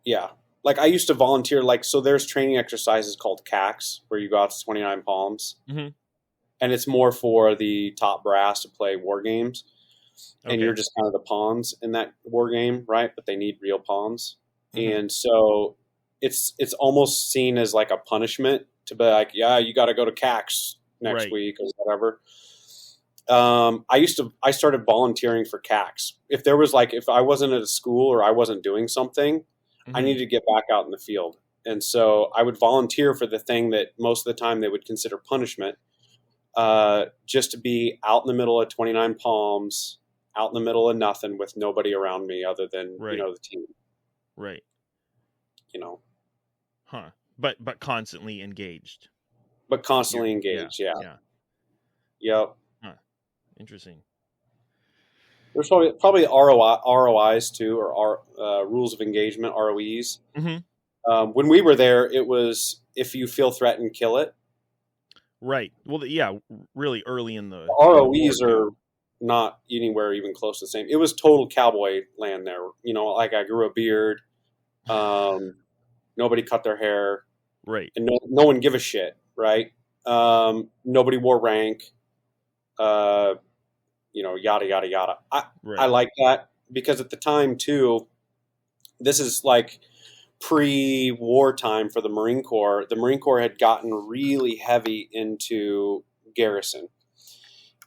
Yeah. Like, I used to volunteer, so there's training exercises called CACs where you go out to 29 Palms. And it's more for the top brass to play war games. And you're just kind of the pawns in that war game, right? But they need real pawns. And so it's almost seen as like a punishment to be like, yeah, you got to go to CACs next week or whatever. I started volunteering for CACs. If I wasn't at a school or I wasn't doing something, I needed to get back out in the field. And so I would volunteer for the thing that most of the time they would consider punishment, just to be out in the middle of 29 Palms, out in the middle of nothing with nobody around me other than, the team. Right. Huh. But constantly engaged. But constantly engaged, yeah. Yep. Huh. Interesting. There's probably ROIs too, or rules of engagement, ROEs. When we were there, it was if you feel threatened, kill it. Right. Well, really early in the ROEs are not anywhere even close to the same. It was total cowboy land there. Like I grew a beard. Nobody cut their hair. Right. And no one give a shit. Right. Nobody wore rank. Yada, yada, yada. I like that because at the time too, this is like pre-war time for the Marine Corps. The Marine Corps had gotten really heavy into garrison.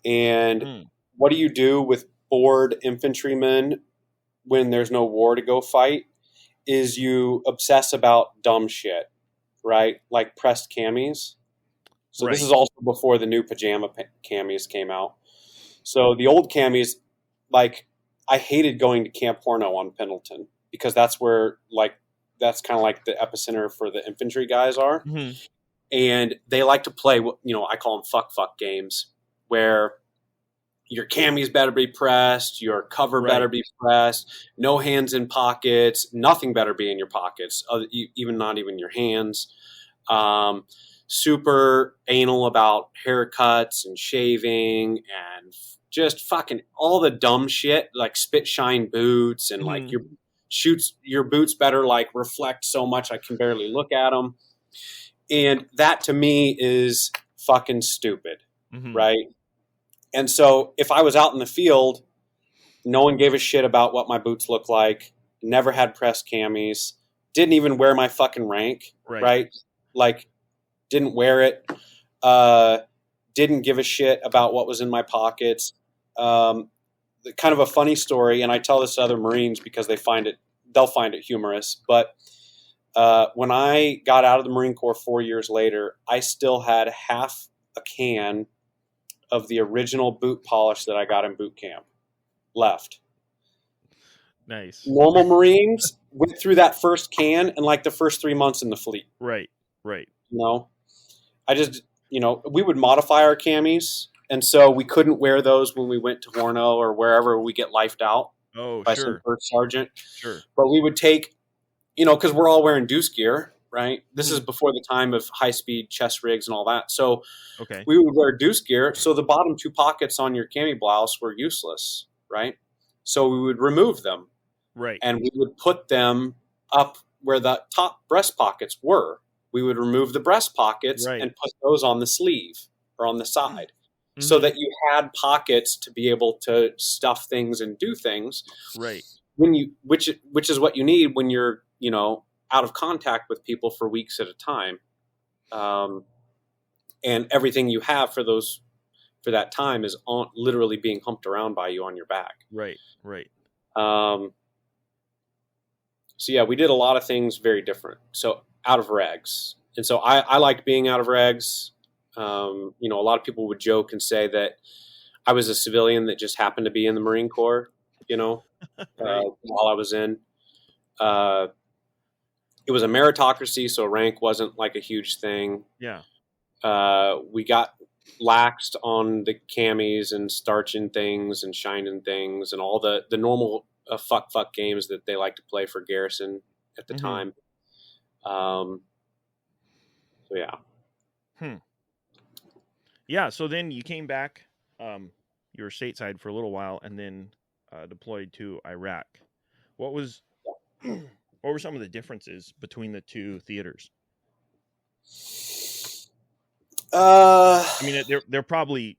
And what do you do with bored infantrymen when there's no war to go fight? Is you obsess about dumb shit, right? Like pressed camis. So this is also before the new pajama camis came out. So the old camis, like, I hated going to Camp Horno on Pendleton because that's where, that's kind of like the epicenter for the infantry guys are. And they like to play what, I call them fuck games, where your camis better be pressed, your cover better be pressed, no hands in pockets, nothing better be in your pockets, even not even your hands. Super anal about haircuts and shaving and just fucking all the dumb shit, like spit shine boots and like your boots better like reflect so much I can barely look at them. And that to me is fucking stupid, right? And so if I was out in the field, no one gave a shit about what my boots look like, never had press camis, didn't even wear my fucking rank, right? Like, didn't wear it, didn't give a shit about what was in my pockets. Kind of a funny story, and I tell this to other Marines because they'll find it humorous, but when I got out of the Marine Corps 4 years later, I still had half a can of the original boot polish that I got in boot camp left. Nice. Normal Marines went through that first can in like the first 3 months in the fleet. Right. I just, we would modify our camis, and so we couldn't wear those when we went to Horno or wherever we get lifed out by some first sergeant. Sure. But we would take, because we're all wearing deuce gear, right? This is before the time of high-speed chest rigs and all that. So we would wear deuce gear. So the bottom two pockets on your cami blouse were useless, right? So we would remove them. Right. And we would put them up where the top breast pockets were. We would remove the breast pockets and put those on the sleeve or on the side so that you had pockets to be able to stuff things and do things. Right. Which is what you need when you're, out of contact with people for weeks at a time. And everything you have for that time is literally being humped around by you on your back. Right. So yeah, we did a lot of things very different. So out of regs. And so I liked being out of regs. A lot of people would joke and say that I was a civilian that just happened to be in the Marine Corps, while I was in. It was a meritocracy, so rank wasn't like a huge thing. Yeah. We got laxed on the camis and starching things and shining things and all the normal fuck games that they like to play for garrison at the time. So yeah. Yeah. So then you came back. You were stateside for a little while, and then deployed to Iraq. What were some of the differences between the two theaters? I mean, they're probably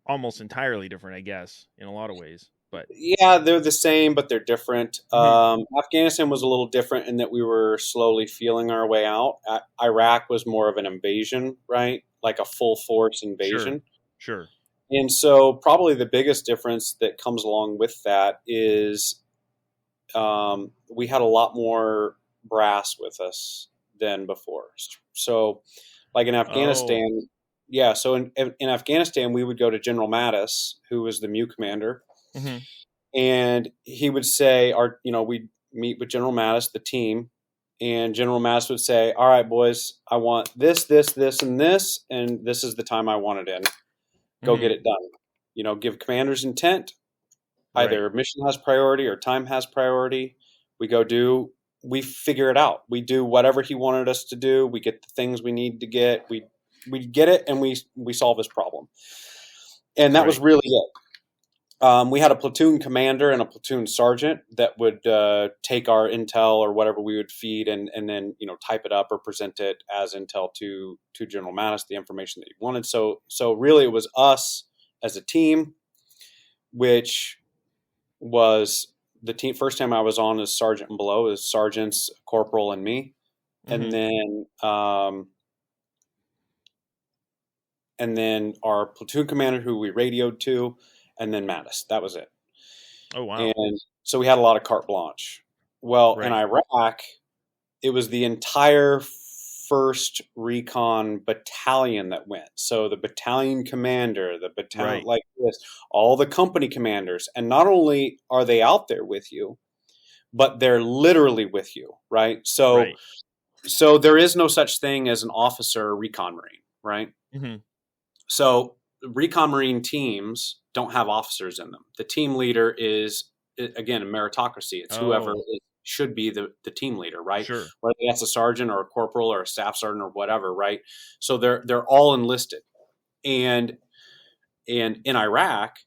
almost entirely different, I guess, in a lot of ways. But yeah, they're the same, but they're different. Afghanistan was a little different in that we were slowly feeling our way out. Iraq was more of an invasion, right? Like a full force invasion. Sure. And so probably the biggest difference that comes along with that is we had a lot more brass with us than before. So like in Afghanistan, so in Afghanistan, we would go to General Mattis, who was the MU commander, and he would say, we'd meet with General Mattis, the team, and General Mattis would say, all right, boys, I want this, this, this, and this, and this is the time I want it in. Go get it done. Give commanders intent. Either mission has priority or time has priority. We figure it out. We do whatever he wanted us to do. We get the things we need to get. We get it, and we solve his problem. And that was really it. We had a platoon commander and a platoon sergeant that would take our intel or whatever we would feed and then type it up or present it as intel to General Mattis, the information that he wanted. So really it was us as a team, which was the team. First time I was on as sergeant and below, is sergeants, corporal, and me, and then our platoon commander, who we radioed to, and then Mattis. That was it. Oh wow! And so we had a lot of carte blanche. Well, in Iraq, it was the entire first recon battalion that went. So the battalion commander, the battalion like this, all the company commanders. And not only are they out there with you, but they're literally with you, right? So So there is no such thing as an officer recon marine, right? Mm-hmm. So recon marine teams don't have officers in them. The team leader is, again, a meritocracy. It's whoever Oh, should be the team leader, right? sure. Whether that's a sergeant or a corporal or a staff sergeant or whatever, right? So they're all enlisted, and in Iraq,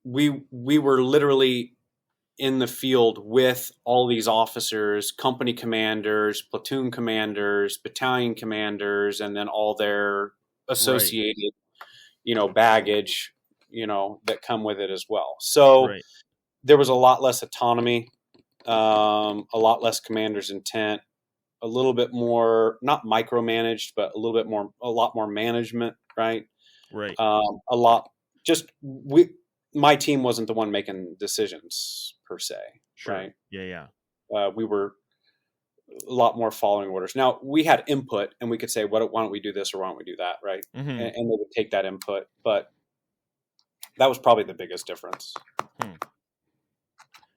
we were literally in the field with all these officers, company commanders, platoon commanders, battalion commanders, and then all their Right. associated, baggage, that come with it as well. So Right. there was a lot less autonomy, a lot less commander's intent, a little bit more, not micromanaged, but a lot more management, right? Right. A lot, my team wasn't the one making decisions per se, Sure. right? Yeah. We were a lot more following orders. Now we had input, and we could say, why don't we do this or why don't we do that, right? Mm-hmm. And they would take that input, but that was probably the biggest difference.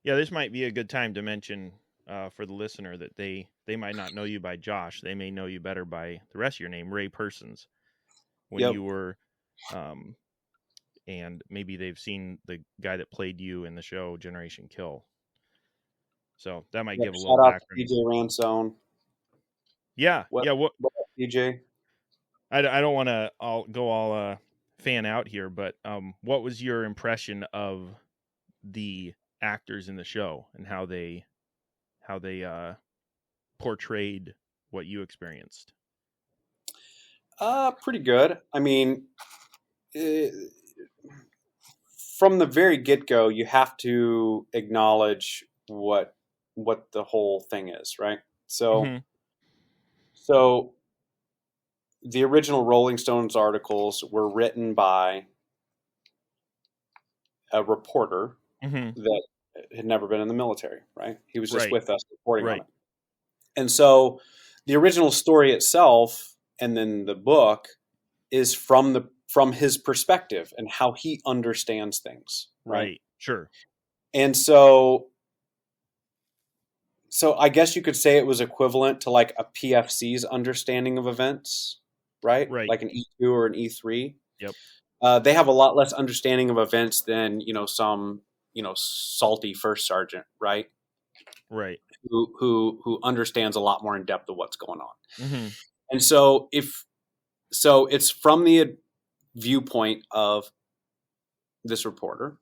Yeah, this might be a good time to mention for the listener that they might not know you by Josh. They may know you better by the rest of your name, Ray Persons, when Yep. you were, and maybe they've seen the guy that played you in the show Generation Kill. So that might give a little Shout out background. to DJ Ransone. Yeah. What up, DJ? I don't want to go all fan out here, but what was your impression of the actors in the show and how they portrayed what you experienced? Pretty good. I mean, from the very get-go, you have to acknowledge what the whole thing is, right? Mm-hmm. So the original Rolling Stones articles were written by a reporter Mm-hmm. that had never been in the military, right? He was just Right. with us reporting on Right. it. And so the original story itself and then the book is from his perspective and how he understands things, right? Right. Sure. And so I guess you could say it was equivalent to like a PFC's understanding of events, right? Right. Like an E2 or an E3. Yep. They have a lot less understanding of events than, some, salty first sergeant, right? Right. Who understands a lot more in depth of what's going on. Mm-hmm. And so it's from the viewpoint of this reporter,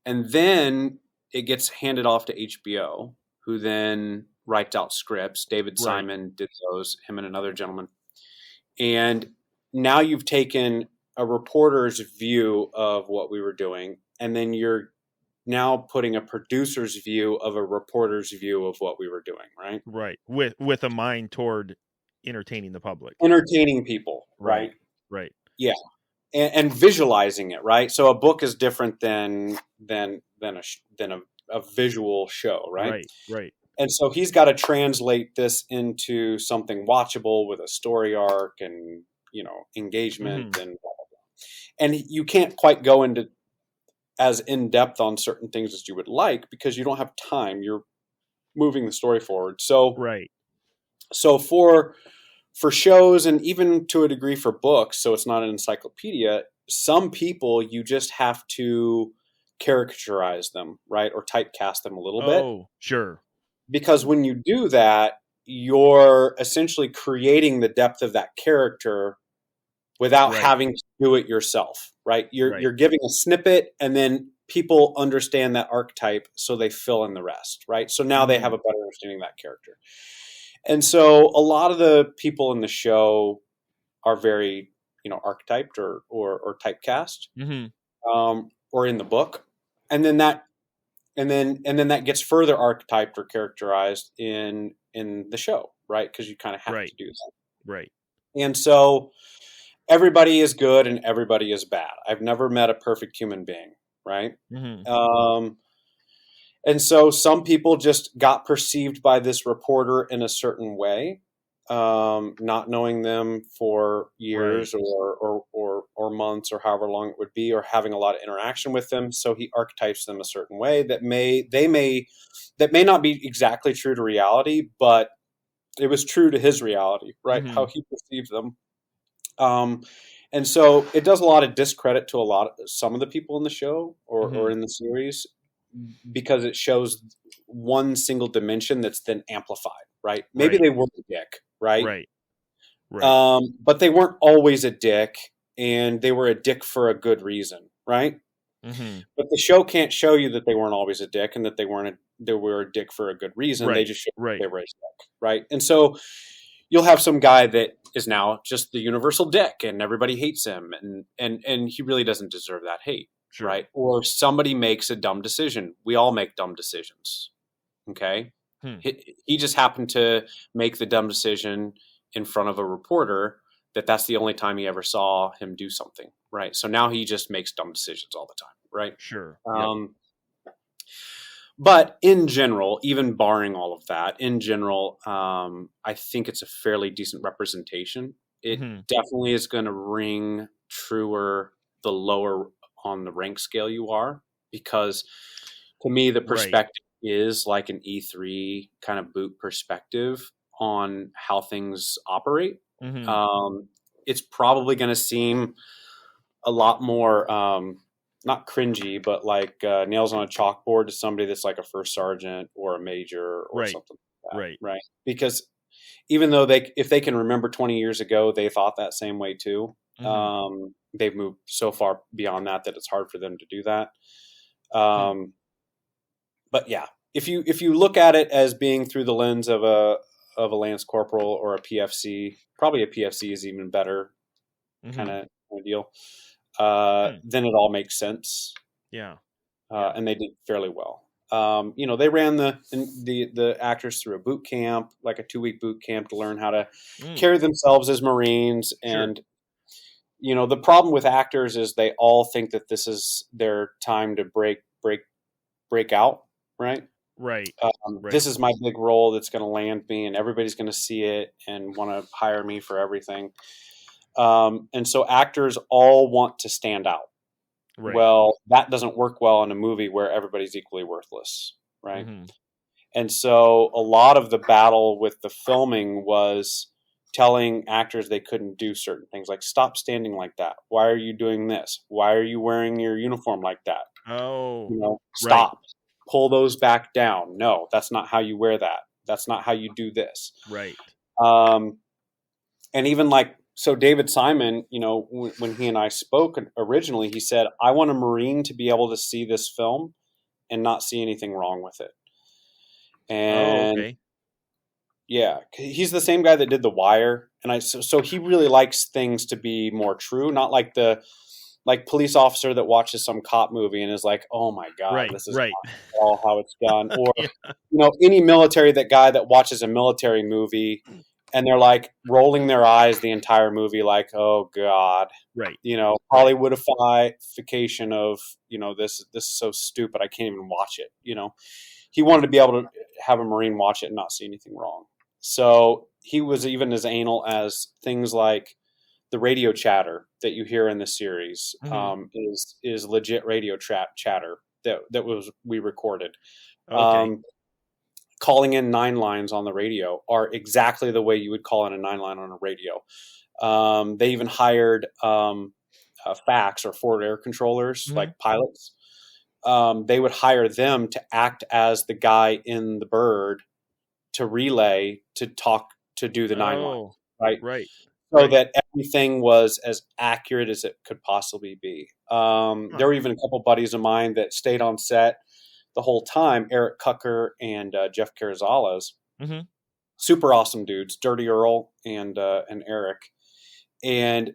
and then it gets handed off to HBO, who then writes out scripts. David Simon did those, him and another gentleman. And now you've taken a reporter's view of what we were doing, and then you're now putting a producer's view of a reporter's view of what we were doing, right? Right. With a mind toward entertaining the public. Entertaining people, right? Right. Yeah. And visualizing it, right? So a book is different than a visual show, right? Right. And so he's got to translate this into something watchable with a story arc and engagement and blah, blah, blah. And you can't quite go into as in depth on certain things as you would like because you don't have time. You're moving the story forward. So Right. So for shows and even to a degree for books, so it's not an encyclopedia, some people you just have to caricaturize them, right? Or typecast them a little bit. Oh, sure. Because when you do that, you're essentially creating the depth of that character without having to do it yourself, right? You're giving a snippet and then people understand that archetype so they fill in the rest, right? So now they have a better understanding of that character. And so a lot of the people in the show are very, archetyped or typecast, or in the book, and then that gets further archetyped or characterized in the show, right? Because you kind of have to do that, right? And so everybody is good and everybody is bad. I've never met a perfect human being, right? And so some people just got perceived by this reporter in a certain way, not knowing them for years or months or however long it would be, or having a lot of interaction with them. So he archetypes them a certain way that may not be exactly true to reality, but It was true to his reality, right? Mm-hmm. How he perceived them. Um, and so it does a lot of discredit to some of the people in the show or Mm-hmm. in the series because it shows one single dimension that's then amplified, right? Maybe Right. they were a dick, right? Right. Right. But they weren't always a dick, and they were a dick for a good reason, right? Mm-hmm. But the show can't show you that they weren't always a dick and that they were a dick for a good reason. They Right. just show Right. they were a dick, right? And so you'll have some guy that is now just the universal dick and everybody hates him and he really doesn't deserve that hate, Sure. right? Or somebody makes a dumb decision. We all make dumb decisions. Okay? He just happened to make the dumb decision in front of a reporter that's the only time he ever saw him do something, right? So now he just makes dumb decisions all the time, right? Sure. But in general, even barring all of that, in general, I think it's a fairly decent representation. It definitely is going to ring truer the lower on the rank scale you are, because to me, the perspective is like an E3 kind of boot perspective on how things operate. It's probably going to seem a lot more not cringy, but like nails on a chalkboard to somebody that's like a first sergeant or a major or something like that, right? Because even though if they can remember 20 years ago, they thought that same way too. They've moved so far beyond that it's hard for them to do that. But yeah, if you look at it as being through the lens of a Lance Corporal or a PFC, probably a PFC is even better kind of deal. Then it all makes sense. Yeah. And they did fairly well. They ran the actors through a boot camp, like a 2-week boot camp to learn how to carry themselves as Marines. And, the problem with actors is they all think that this is their time to break out. Right. Right. This is my big role that's going to land me and everybody's going to see it and want to hire me for everything. And so actors all want to stand out. Right. Well, that doesn't work well in a movie where everybody's equally worthless, right? And so a lot of the battle with the filming was telling actors they couldn't do certain things, like stop standing like that. Why are you doing this? Why are you wearing your uniform like that? Oh, stop. Pull those back down. No, that's not how you wear that. That's not how you do this. Right. And even so David Simon, when he and I spoke originally, he said, I want a Marine to be able to see this film and not see anything wrong with it. And yeah, he's the same guy that did The Wire. And so he really likes things to be more true, not like the police officer that watches some cop movie and is like, oh my God, this is not all how it's done. Or, any military guy that watches a military movie and they're like rolling their eyes the entire movie, like, oh God, Hollywoodification of, this is so stupid. I can't even watch it. He wanted to be able to have a Marine watch it and not see anything wrong. So he was even as anal as things like the radio chatter that you hear in the series is legit radio chatter that we recorded. Calling in 9 lines on the radio are exactly the way you would call in a 9 line on a radio. They even hired FACs or forward air controllers, like pilots. They would hire them to act as the guy in the bird to relay to talk to do the 9 line, right? Right. So that everything was as accurate as it could possibly be. There were even a couple buddies of mine that stayed on set the whole time, Eric Cucker and Jeff Carrizales. Super awesome dudes, Dirty Earl and Eric. And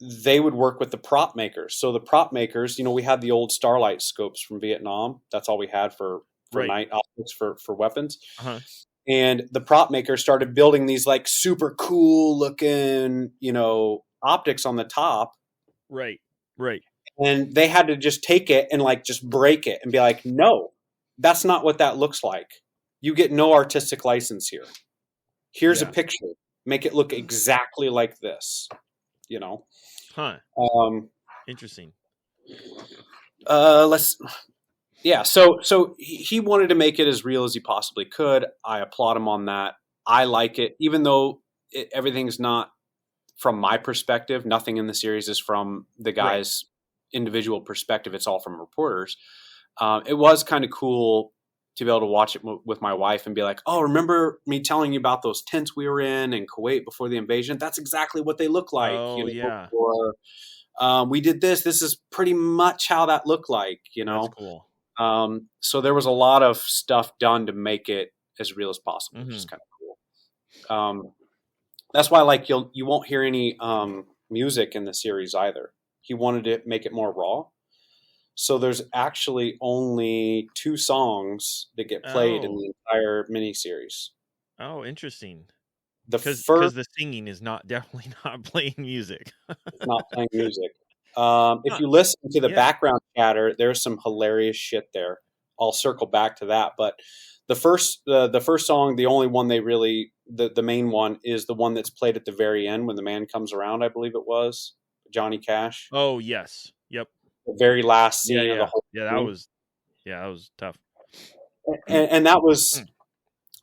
they would work with the prop makers. So the prop makers, we had the old Starlight scopes from Vietnam. That's all we had for night optics for weapons. And the prop makers started building these like super cool looking, optics on the top. Right. And they had to just take it and just break it and be like, no, that's not what that looks like. You get no artistic license here. Here's a picture. Make it look exactly like this, Interesting. So he wanted to make it as real as he possibly could. I applaud him on that. I like it, even though everything's not from my perspective. Nothing in the series is from the Right. guy's individual perspective. It's all from reporters. It was kind of cool to be able to watch it with my wife and be like, oh, remember me telling you about those tents we were in Kuwait before the invasion? That's exactly what they look like, Oh, yeah. or we did this. This is pretty much how that looked like, That's cool. So there was a lot of stuff done to make it as real as possible, which is kind of cool. That's why, like, you won't hear any music in the series either. He wanted to make it more raw. So there's actually only 2 songs that get played in the entire miniseries. Oh, interesting. The Because first, the singing is definitely not playing music. it's not playing music. If you listen to the background chatter, there's some hilarious shit there. I'll circle back to that, but the first song, the only one they really, the main one, is the one that's played at the very end when the man comes around. I believe it was Johnny Cash. Oh, yes. Yep. The very last scene of the whole thing. That was tough. And that was,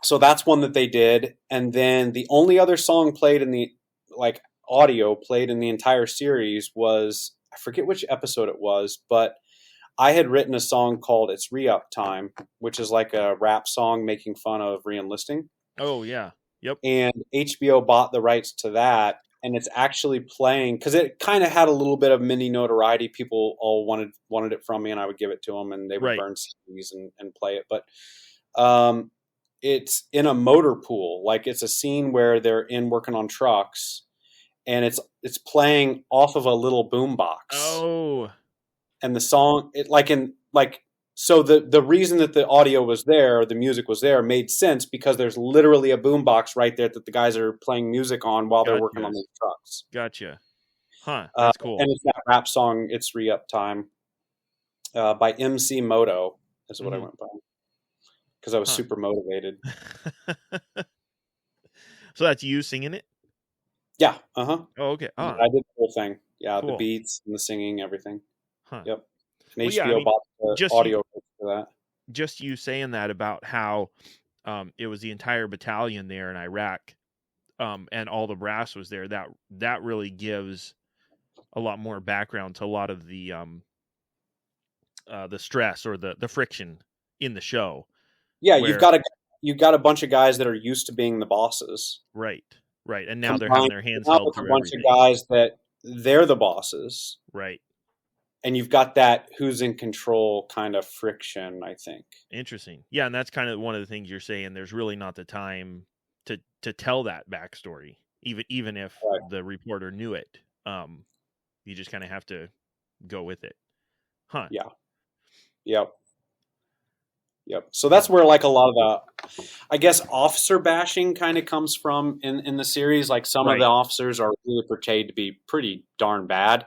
so that's one that they did. And then the only other song played in the, like, audio played in the entire series was, I forget which episode it was, but I had written a song called It's Re-Up Time, which is like a rap song making fun of re-enlisting. Oh, yeah. Yep. And HBO bought the rights to that. And it's actually playing, because it kind of had a little bit of mini notoriety. People all wanted it from me, and I would give it to them, and they would burn CDs and play it. But it's in a motor pool. Like, it's a scene where they're in working on trucks, and it's playing off of a little boombox. Oh. And the song, so the reason that the audio was there, the music was there, made sense because there's literally a boombox right there that the guys are playing music on while they're working on these trucks. Gotcha. Huh. That's cool. And it's that rap song, It's Re-Up Time, by MC Moto, is what I went by, because I was super motivated. So that's you singing it? Yeah. Uh-huh. Oh, okay. I did the whole thing. Yeah, cool. The beats and the singing, everything. Huh. Yep. And HBO bought the audio for that. Just you saying that about how it was the entire battalion there in Iraq, and all the brass was there, that really gives a lot more background to a lot of the stress or the friction in the show. Yeah, you've got a bunch of guys that are used to being the bosses. Right. And now they're having their hands held through a bunch of guys that they're the bosses. Right. And you've got that who's in control kind of friction, I think. Interesting. Yeah, and that's kind of one of the things you're saying. There's really not the time to tell that backstory, even if the reporter knew it. You just kind of have to go with it. Huh. Yeah. Yep. So that's where, like, a lot of the, I guess, officer bashing kind of comes from in the series. Like, some of the officers are really portrayed to be pretty darn bad.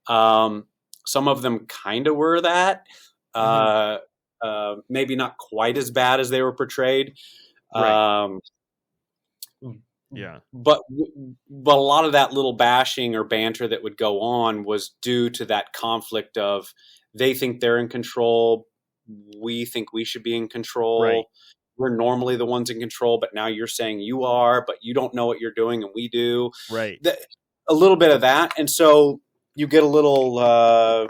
Some of them kind of were that. Maybe not quite as bad as they were portrayed. Yeah. But a lot of that little bashing or banter that would go on was due to that conflict of, they think they're in control, we think we should be in control. Right. We're normally the ones in control, but now you're saying you are, but you don't know what you're doing and we do. Right. A little bit of that. And so you get a little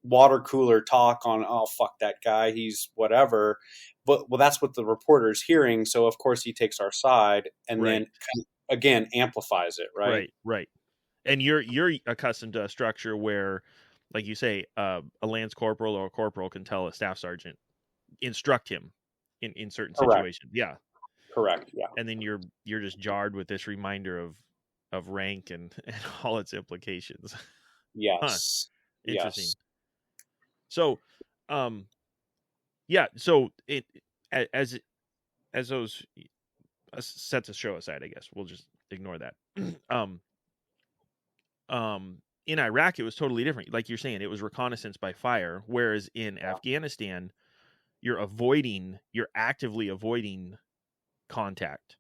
water cooler talk on, oh, fuck that guy, he's whatever. But that's what the reporter's hearing. So of course he takes our side and then kind of, again, amplifies it. Right. And you're accustomed to a structure where, like you say, a lance corporal or a corporal can tell a staff sergeant, instruct him in certain situations. Yeah. Correct. Yeah. And then you're just jarred with this reminder of rank and all its implications. Yes. Huh. Interesting. Yes. So, so it as those sets of show aside, I guess we'll just ignore that. In Iraq, it was totally different. Like you're saying, it was reconnaissance by fire, whereas in Afghanistan, you're actively avoiding contact.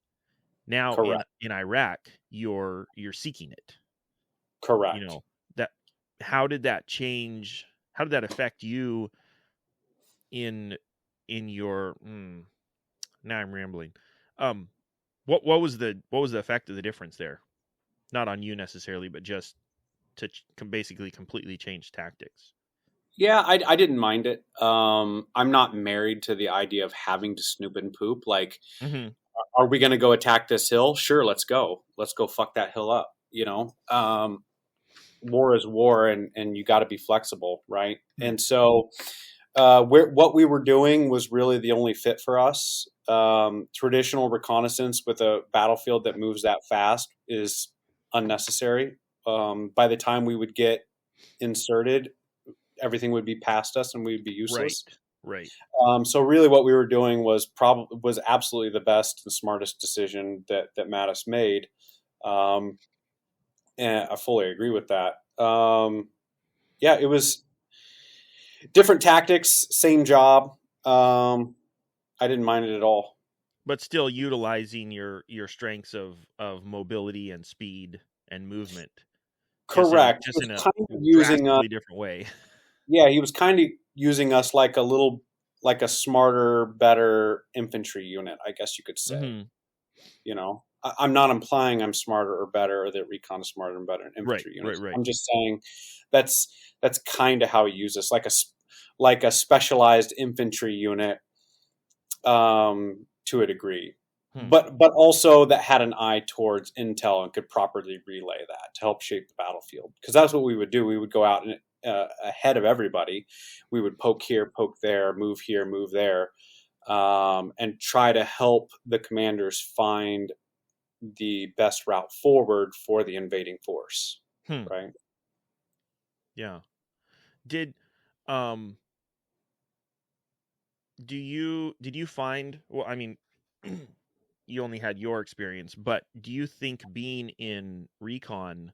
Now, in Iraq, you're seeking it. Correct. How did that change? How did that affect you in your? Now I'm rambling. What was the effect of the difference there? Not on you necessarily, but just to basically completely change tactics. Yeah, I didn't mind it. I'm not married to the idea of having to snoop and poop. Like, Mm-hmm. are we going to go attack this hill? Sure, let's go. Let's go fuck that hill up. War is war, and you got to be flexible, right? Hmm. And so, what we were doing was really the only fit for us. Traditional reconnaissance with a battlefield that moves that fast is unnecessary. By the time we would get inserted, everything would be past us and we'd be useless. Right. So really what we were doing was absolutely the best and smartest decision that Mattis made. And I fully agree with that. Yeah, it was different tactics, same job. I didn't mind it at all. But still utilizing your strengths of mobility and speed and movement. Correct. Just in a kind of using drastically different way. Yeah, he was kind of using us like a smarter, better infantry unit, I guess you could say. Mm-hmm. I'm not implying I'm smarter or better, or that recon is smarter and better than infantry units. Right. I'm just saying that's kind of how he used us, like a specialized infantry unit, to a degree. But also that had an eye towards intel and could properly relay that to help shape the battlefield. Because that's what we would do. We would go out and ahead of everybody. We would poke here, poke there, move here, move there, and try to help the commanders find the best route forward for the invading force. Right? Yeah. Did you find, well, I mean, you only had your experience, but do you think being in recon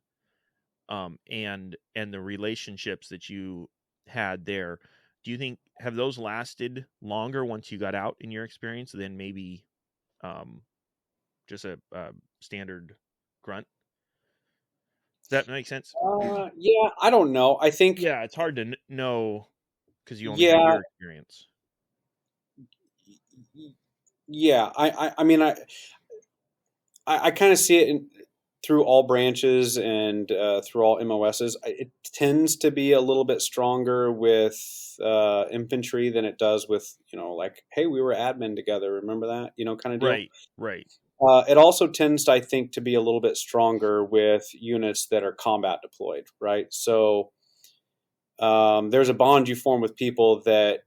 and the relationships that you had there, do you think have those lasted longer once you got out in your experience than maybe just a standard grunt? Does that make sense? Yeah, I don't know. I think Yeah, it's hard to know because you only had your experience. Yeah, I mean, I kind of see it through all branches and through all MOSs. It tends to be a little bit stronger with infantry than it does with, like, hey, we were admin together. Remember that, kind of deal. Right. It also tends, I think, to be a little bit stronger with units that are combat deployed, right? So there's a bond you form with people that,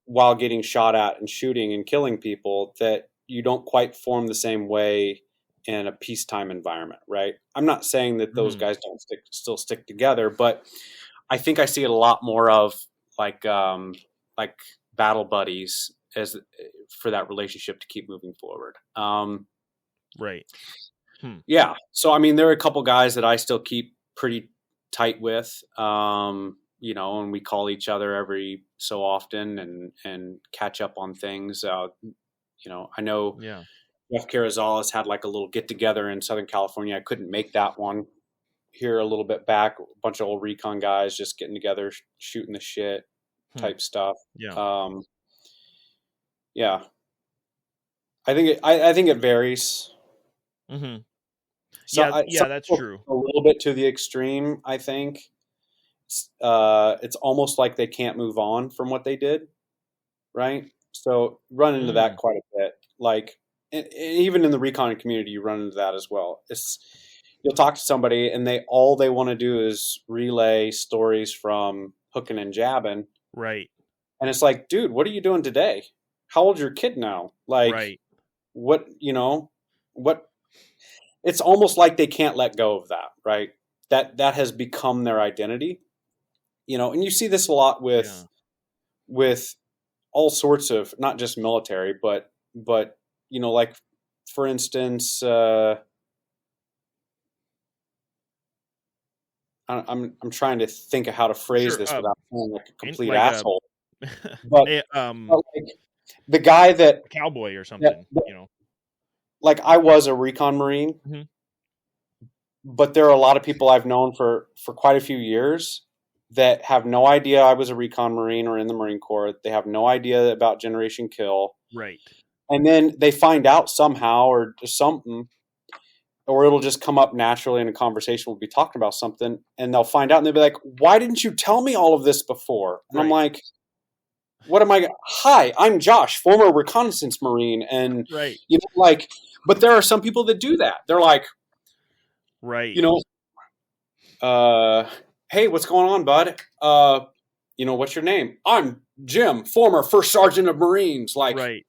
while getting shot at and shooting and killing people, that you don't quite form the same way in a peacetime environment, right? I'm not saying that those guys don't still stick together, but I think I see it a lot more of like battle buddies as for that relationship to keep moving forward. Right. Yeah. So, I mean, there are a couple guys that I still keep pretty tight with, and we call each other every so often and catch up on things. I know Jeff Carrizales had like a little get together in Southern California. I couldn't make that one here a little bit back. A bunch of old recon guys just getting together, shooting the shit type stuff. Yeah. Yeah. I think it varies. So that's true. A little bit to the extreme, I think. It's almost like they can't move on from what they did, right? So run into that quite a bit. Like, and even in the recon community, you run into that as well. You'll talk to somebody and all they want to do is relay stories from hooking and jabbing. Right. And it's like, dude, what are you doing today? How old's your kid now? Like, what, it's almost like they can't let go of that, right? That has become their identity, and you see this a lot with all sorts of, not just military, but like, for instance, I'm trying to think of how to phrase this without sounding like a complete asshole. But like the guy that cowboy or something, like I was a recon Marine, but there are a lot of people I've known for quite a few years that have no idea I was a recon Marine or in the Marine Corps. They have no idea about Generation Kill. Right. And then they find out somehow or something, or it'll just come up naturally in a conversation. We'll be talking about something and they'll find out and they'll be like, why didn't you tell me all of this before? And I'm like, what am I? Hi, I'm Josh, former reconnaissance Marine. And, Right. like, but there are some people that do that. They're like, right. Hey, what's going on, bud? What's your name? I'm Jim, former first sergeant of Marines. Like,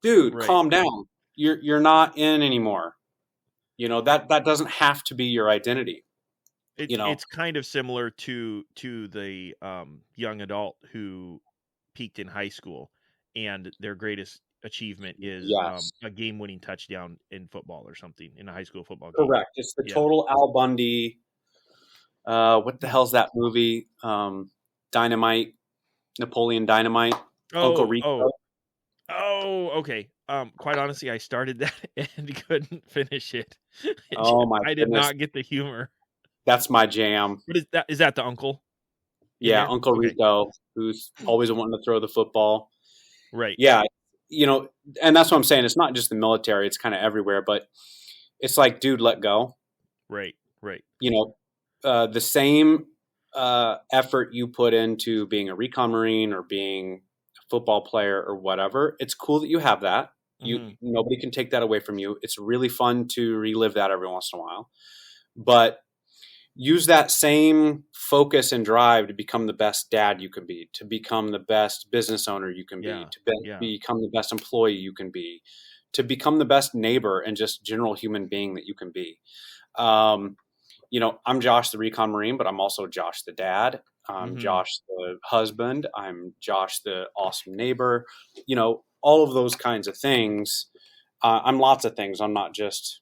dude, calm down. You're not in anymore. That doesn't have to be your identity. It's kind of similar to the young adult who peaked in high school and their greatest achievement is a game-winning touchdown in football or something in a high school football game. Correct. It's the total Al Bundy. What the hell's that movie? Dynamite, Napoleon Dynamite, Uncle Rico. Oh, okay. Quite honestly, I started that and couldn't finish it. I did not get the humor. That's my jam. What is that? Is that the uncle? Yeah, Uncle Rico, who's always wanting to throw the football. Right. Yeah, and that's what I'm saying. It's not just the military; it's kind of everywhere. But it's like, dude, let go. Right. The same effort you put into being a recon Marine or being a football player or whatever, it's cool that you have that. Nobody can take that away from you. It's really fun to relive that every once in a while. But use that same focus and drive to become the best dad you can be, to become the best business owner you can be, to become the best employee you can be, to become the best neighbor and just general human being that you can be. I'm Josh, the recon Marine, but I'm also Josh, the dad. I'm Josh, the husband. I'm Josh, the awesome neighbor. All of those kinds of things. I'm lots of things. I'm not just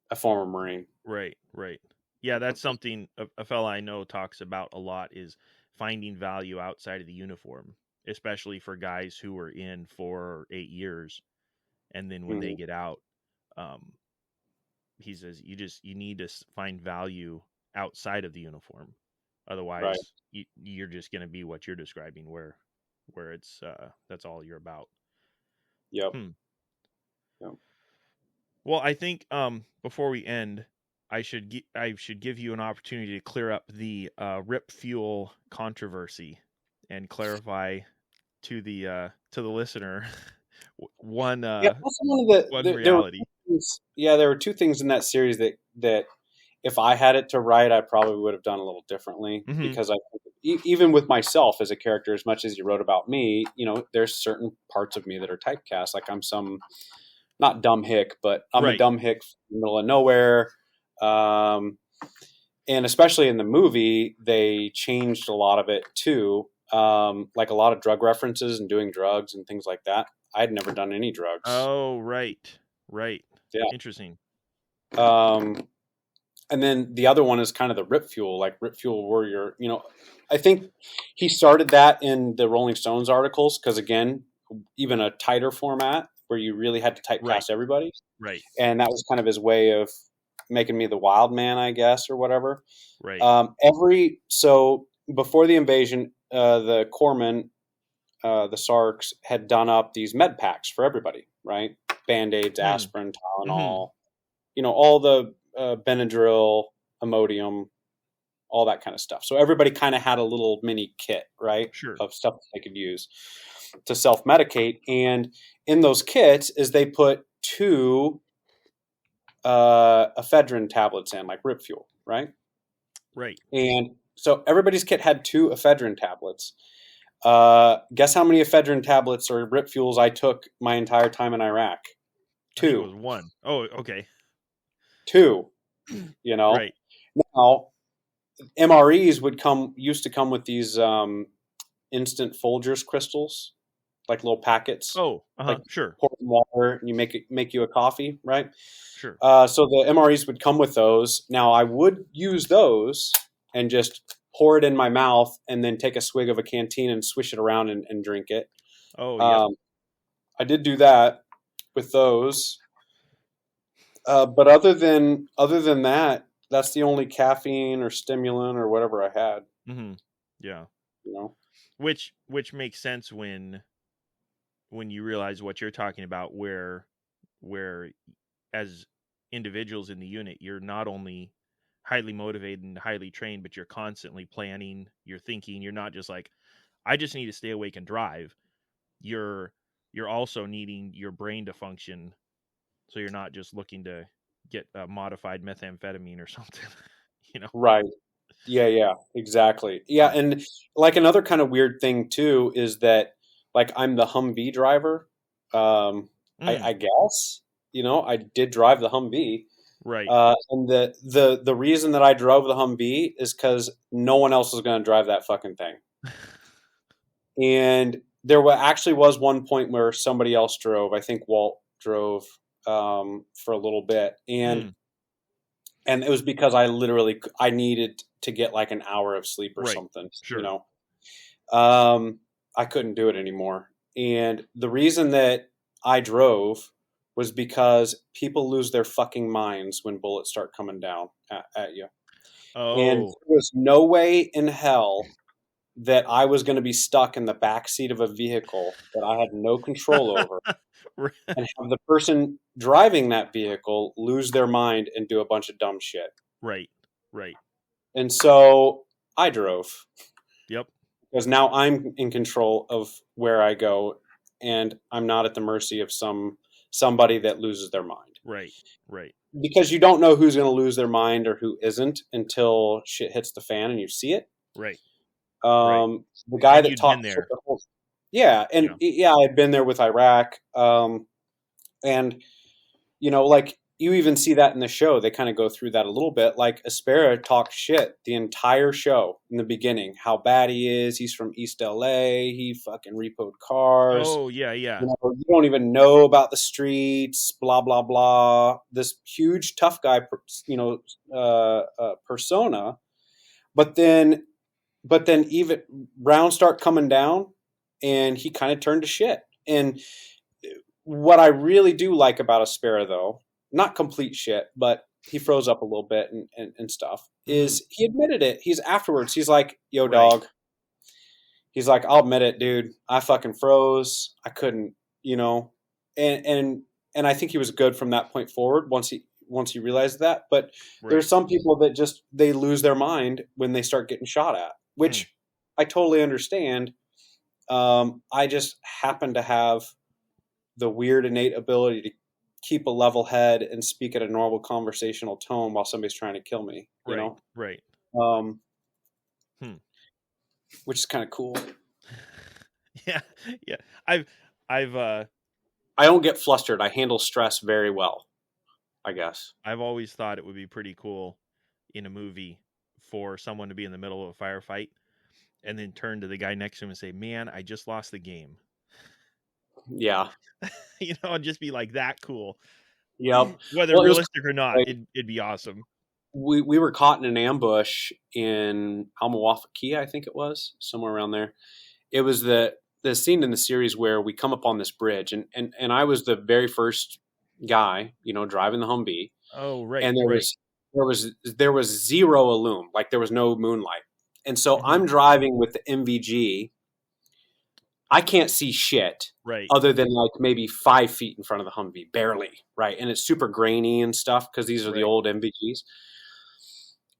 a former Marine. Right. Yeah, that's something a fella I know talks about a lot is finding value outside of the uniform, especially for guys who were in for 8 years. And then when they get out, he says, you need to find value outside of the uniform. Otherwise you're just going to be what you're describing where it's, that's all you're about. Yep. Yep. Well, I think, before we end, I should give you an opportunity to clear up the rip fuel controversy and clarify to the listener one reality. There were two things in that series that if I had it to write, I probably would have done a little differently because even with myself as a character, as much as you wrote about me, there's certain parts of me that are typecast. Like I'm not dumb hick, but I'm a dumb hick in the middle of nowhere. And especially in the movie, they changed a lot of it too. Like a lot of drug references and doing drugs and things like that. I had never done any drugs. Oh, right. Yeah. Interesting. And then the other one is kind of the Rip Fuel, like Rip Fuel Warrior. I think he started that in the Rolling Stones articles because, again, even a tighter format where you really had to typecast everybody. Right. And that was kind of his way of making me the wild man, I guess, or whatever. Right. So before the invasion, the corpsmen, the Sarks, had done up these med packs for everybody, right? Band-Aids, aspirin, Tylenol, all the Benadryl, Imodium, all that kind of stuff. So everybody kind of had a little mini kit, right? Sure. Of stuff that they could use to self-medicate. And in those kits is they put 2 ephedrine tablets in, like Rip Fuel, right? Right. And so everybody's kit had 2 ephedrine tablets. Guess how many ephedrine tablets or Rip Fuels I took my entire time in Iraq? 2. It was 1. Oh, okay. 2. Right. Now, MREs used to come with these instant Folgers crystals, like little packets. Oh, like sure. Pour in water and you make you a coffee, right? Sure. So the MREs would come with those. Now I would use those and just pour it in my mouth and then take a swig of a canteen and swish it around and drink it. Oh, yeah. I did do that with those. But other than that, that's the only caffeine or stimulant or whatever I had. Yeah. Which makes sense when when you realize what you're talking about, where as individuals in the unit, you're not only highly motivated and highly trained, but you're constantly planning, you're thinking, you're not just like, I just need to stay awake and drive. You're also needing your brain to function, so you're not just looking to get modified methamphetamine or something. Right. Yeah, exactly. Yeah, and like another kind of weird thing too is that like I'm the Humvee driver. I guess, I did drive the Humvee. Right. And the reason that I drove the Humvee is because no one else was going to drive that fucking thing. And there actually was one point where somebody else drove. I think Walt drove for a little bit, and it was because I needed to get like an hour of sleep or something. Sure. I couldn't do it anymore, and the reason that I drove was because people lose their fucking minds when bullets start coming down at you. And there was no way in hell that I was going to be stuck in the back seat of a vehicle that I had no control over and have the person driving that vehicle lose their mind and do a bunch of dumb shit. Right. And so I drove. Yep. Because now I'm in control of where I go, and I'm not at the mercy of somebody that loses their mind. Right. Because you don't know who's going to lose their mind or who isn't until shit hits the fan and you see it. Right. The guy that talked there. I'd been there with Iraq. And like you even see that in the show. They kind of go through that a little bit. Like Aspera talked shit the entire show in the beginning, how bad he is. He's from East LA. He fucking repoed cars. Oh, yeah. You don't even know about the streets, blah, blah, blah. This huge tough guy, persona. But then even rounds start coming down and he kind of turned to shit. And what I really do like about Aspera, though, not complete shit, but he froze up a little bit and stuff, is he admitted it. He's afterwards. He's like, yo, dog. He's like, I'll admit it, dude. I fucking froze. I couldn't, and I think he was good from that point forward once he realized that. But there's some people that just, they lose their mind when they start getting shot at, which I totally understand. I just happen to have the weird innate ability to keep a level head and speak at a normal conversational tone while somebody's trying to kill me, you know? Right. Which is kind of cool. Yeah. I don't get flustered. I handle stress very well, I guess. I've always thought it would be pretty cool in a movie for someone to be in the middle of a firefight and then turn to the guy next to him and say, man, I just lost the game. Yeah. And just be like that cool. Yep. Whether realistic or not, it'd be awesome. We were caught in an ambush in Almawafaki, I think it was, somewhere around there. It was the scene in the series where we come up on this bridge, and I was the very first guy, driving the Humvee. Oh, right. And there was zero illume, like there was no moonlight. And so I'm driving with the MVG. I can't see shit other than like maybe 5 feet in front of the Humvee, barely, right? And it's super grainy and stuff because these are the old MVGs.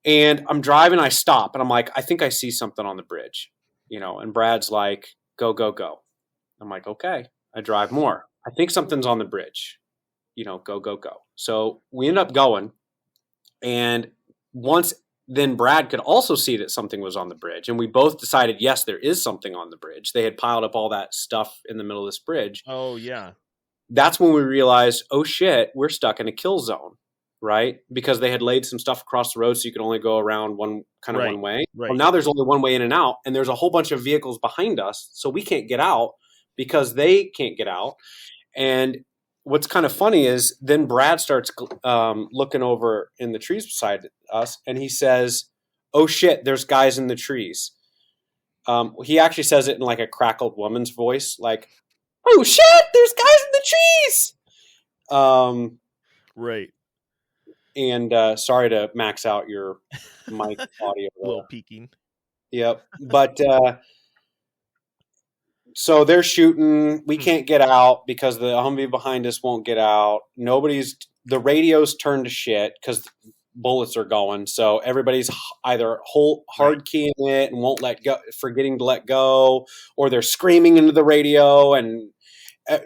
And I'm driving, I stop, and I'm like, I think I see something on the bridge, and Brad's like, go, go, go. I'm like, okay. I drive more. I think something's on the bridge, go, go, go. So we end up going, and then Brad could also see that something was on the bridge. And we both decided, yes, there is something on the bridge. They had piled up all that stuff in the middle of this bridge. Oh, yeah. That's when we realized, oh, shit, we're stuck in a kill zone, right? Because they had laid some stuff across the road so you could only go around one way. Right. Well, now there's only one way in and out, and there's a whole bunch of vehicles behind us, so we can't get out because they can't get out. And what's kind of funny is then Brad starts looking over in the trees beside us, and he says, oh shit, there's guys in the trees. He actually says it in like a crackled woman's voice, like, oh shit, there's guys in the trees. Right. And sorry to max out your mic audio. A little peaking. Yep. But So they're shooting. We Hmm. can't get out because the Humvee behind us won't get out. The radio's turned to shit because bullets are going. So everybody's either hard keying it and won't let go, forgetting to let go, or they're screaming into the radio. And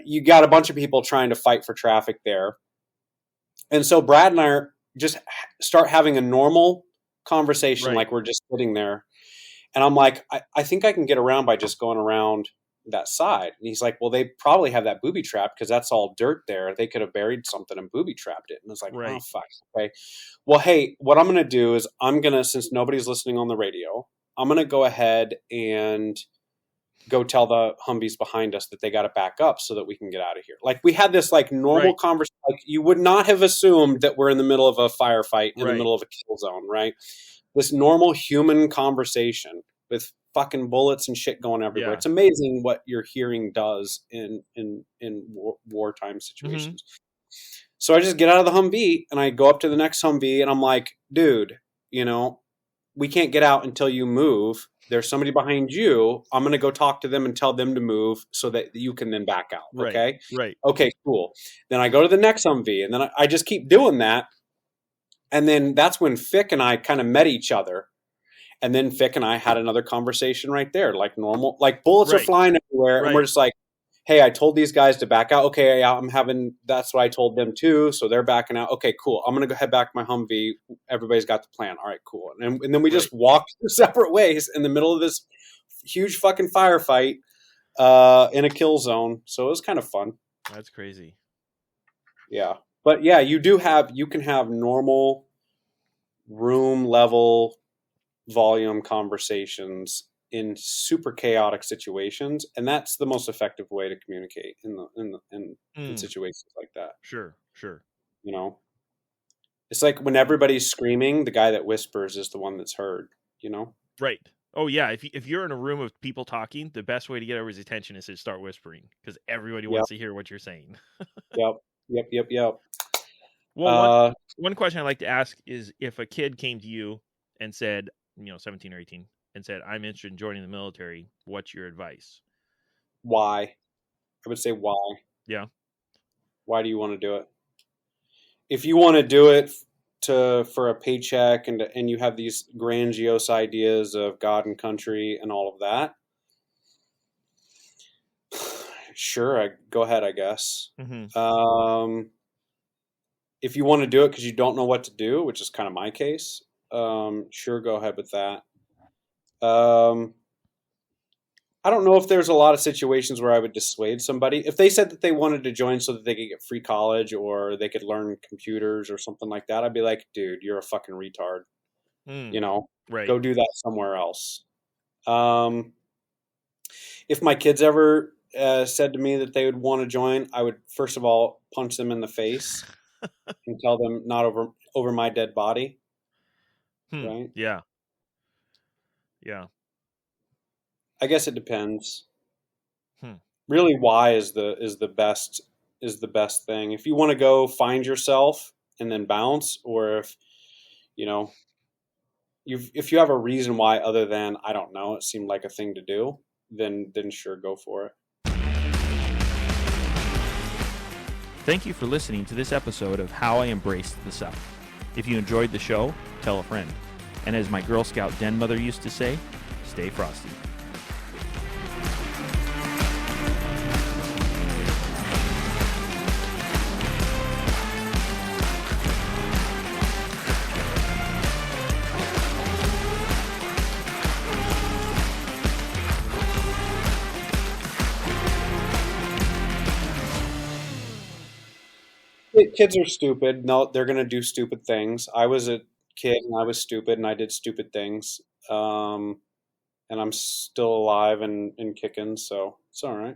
you got a bunch of people trying to fight for traffic there. And so Brad and I just start having a normal conversation, like we're just sitting there. And I'm like, I think I can get around by just going around that side. And he's like, well, they probably have that booby trap because that's all dirt there. They could have buried something and booby trapped it. And I was like, oh, fuck. Okay. Well, hey, what I'm going to do is since nobody's listening on the radio, I'm going to go ahead and go tell the Humvees behind us that they got to back up so that we can get out of here. Like we had this like normal conversation. Like you would not have assumed that we're in the middle of a firefight in the middle of a kill zone, right? This normal human conversation with fucking bullets and shit going everywhere. Yeah. It's amazing what your hearing does in wartime situations. Mm-hmm. So I just get out of the Humvee and I go up to the next Humvee and I'm like, dude, we can't get out until you move. There's somebody behind you. I'm going to go talk to them and tell them to move so that you can then back out. Okay. Right. Okay, cool. Then I go to the next Humvee and then I just keep doing that. And then that's when Fick and I kind of met each other. And then Fick and I had another conversation right there, like normal, like bullets are flying everywhere. And we're just like, hey, I told these guys to back out. Okay, yeah, that's what I told them too. So they're backing out. Okay, cool. I'm going to go head back to my Humvee. Everybody's got the plan. All right, cool. And then we just walked separate ways in the middle of this huge fucking firefight in a kill zone. So it was kind of fun. That's crazy. Yeah. But yeah, you can have normal room level volume conversations in super chaotic situations, and that's the most effective way to communicate in situations like that. Sure. It's like when everybody's screaming, the guy that whispers is the one that's heard. Right. Oh yeah. If you're in a room of people talking, the best way to get everybody's attention is to start whispering because everybody wants to hear what you're saying. Yep. Well, one question I like to ask is if a kid came to you and said, 17 or 18, and said, I'm interested in joining the military, what's your advice? Why? I would say why. Yeah. Why do you want to do it? If you want to do it for a paycheck and you have these grandiose ideas of God and country and all of that, sure, go ahead, I guess. Mm-hmm. If you want to do it because you don't know what to do, which is kind of my case, sure, go ahead with that. I don't know if there's a lot of situations where I would dissuade somebody. If they said that they wanted to join so that they could get free college or they could learn computers or something like that, I'd be like, dude, you're a fucking retard. Go do that somewhere else. If my kids ever said to me that they would want to join, I would first of all punch them in the face and tell them not over my dead body. Right? Yeah. I guess it depends. Really, why is the best thing. If you want to go find yourself and then bounce, or if if you have a reason why other than I don't know, it seemed like a thing to do, then sure, go for it. Thank you for listening to this episode of How I Embraced the Suck. If you enjoyed the show, tell a friend. And as my Girl Scout den mother used to say, stay frosty. Kids are stupid. No, they're going to do stupid things. I was a kid and I was stupid and I did stupid things. And I'm still alive and kicking, so it's all right.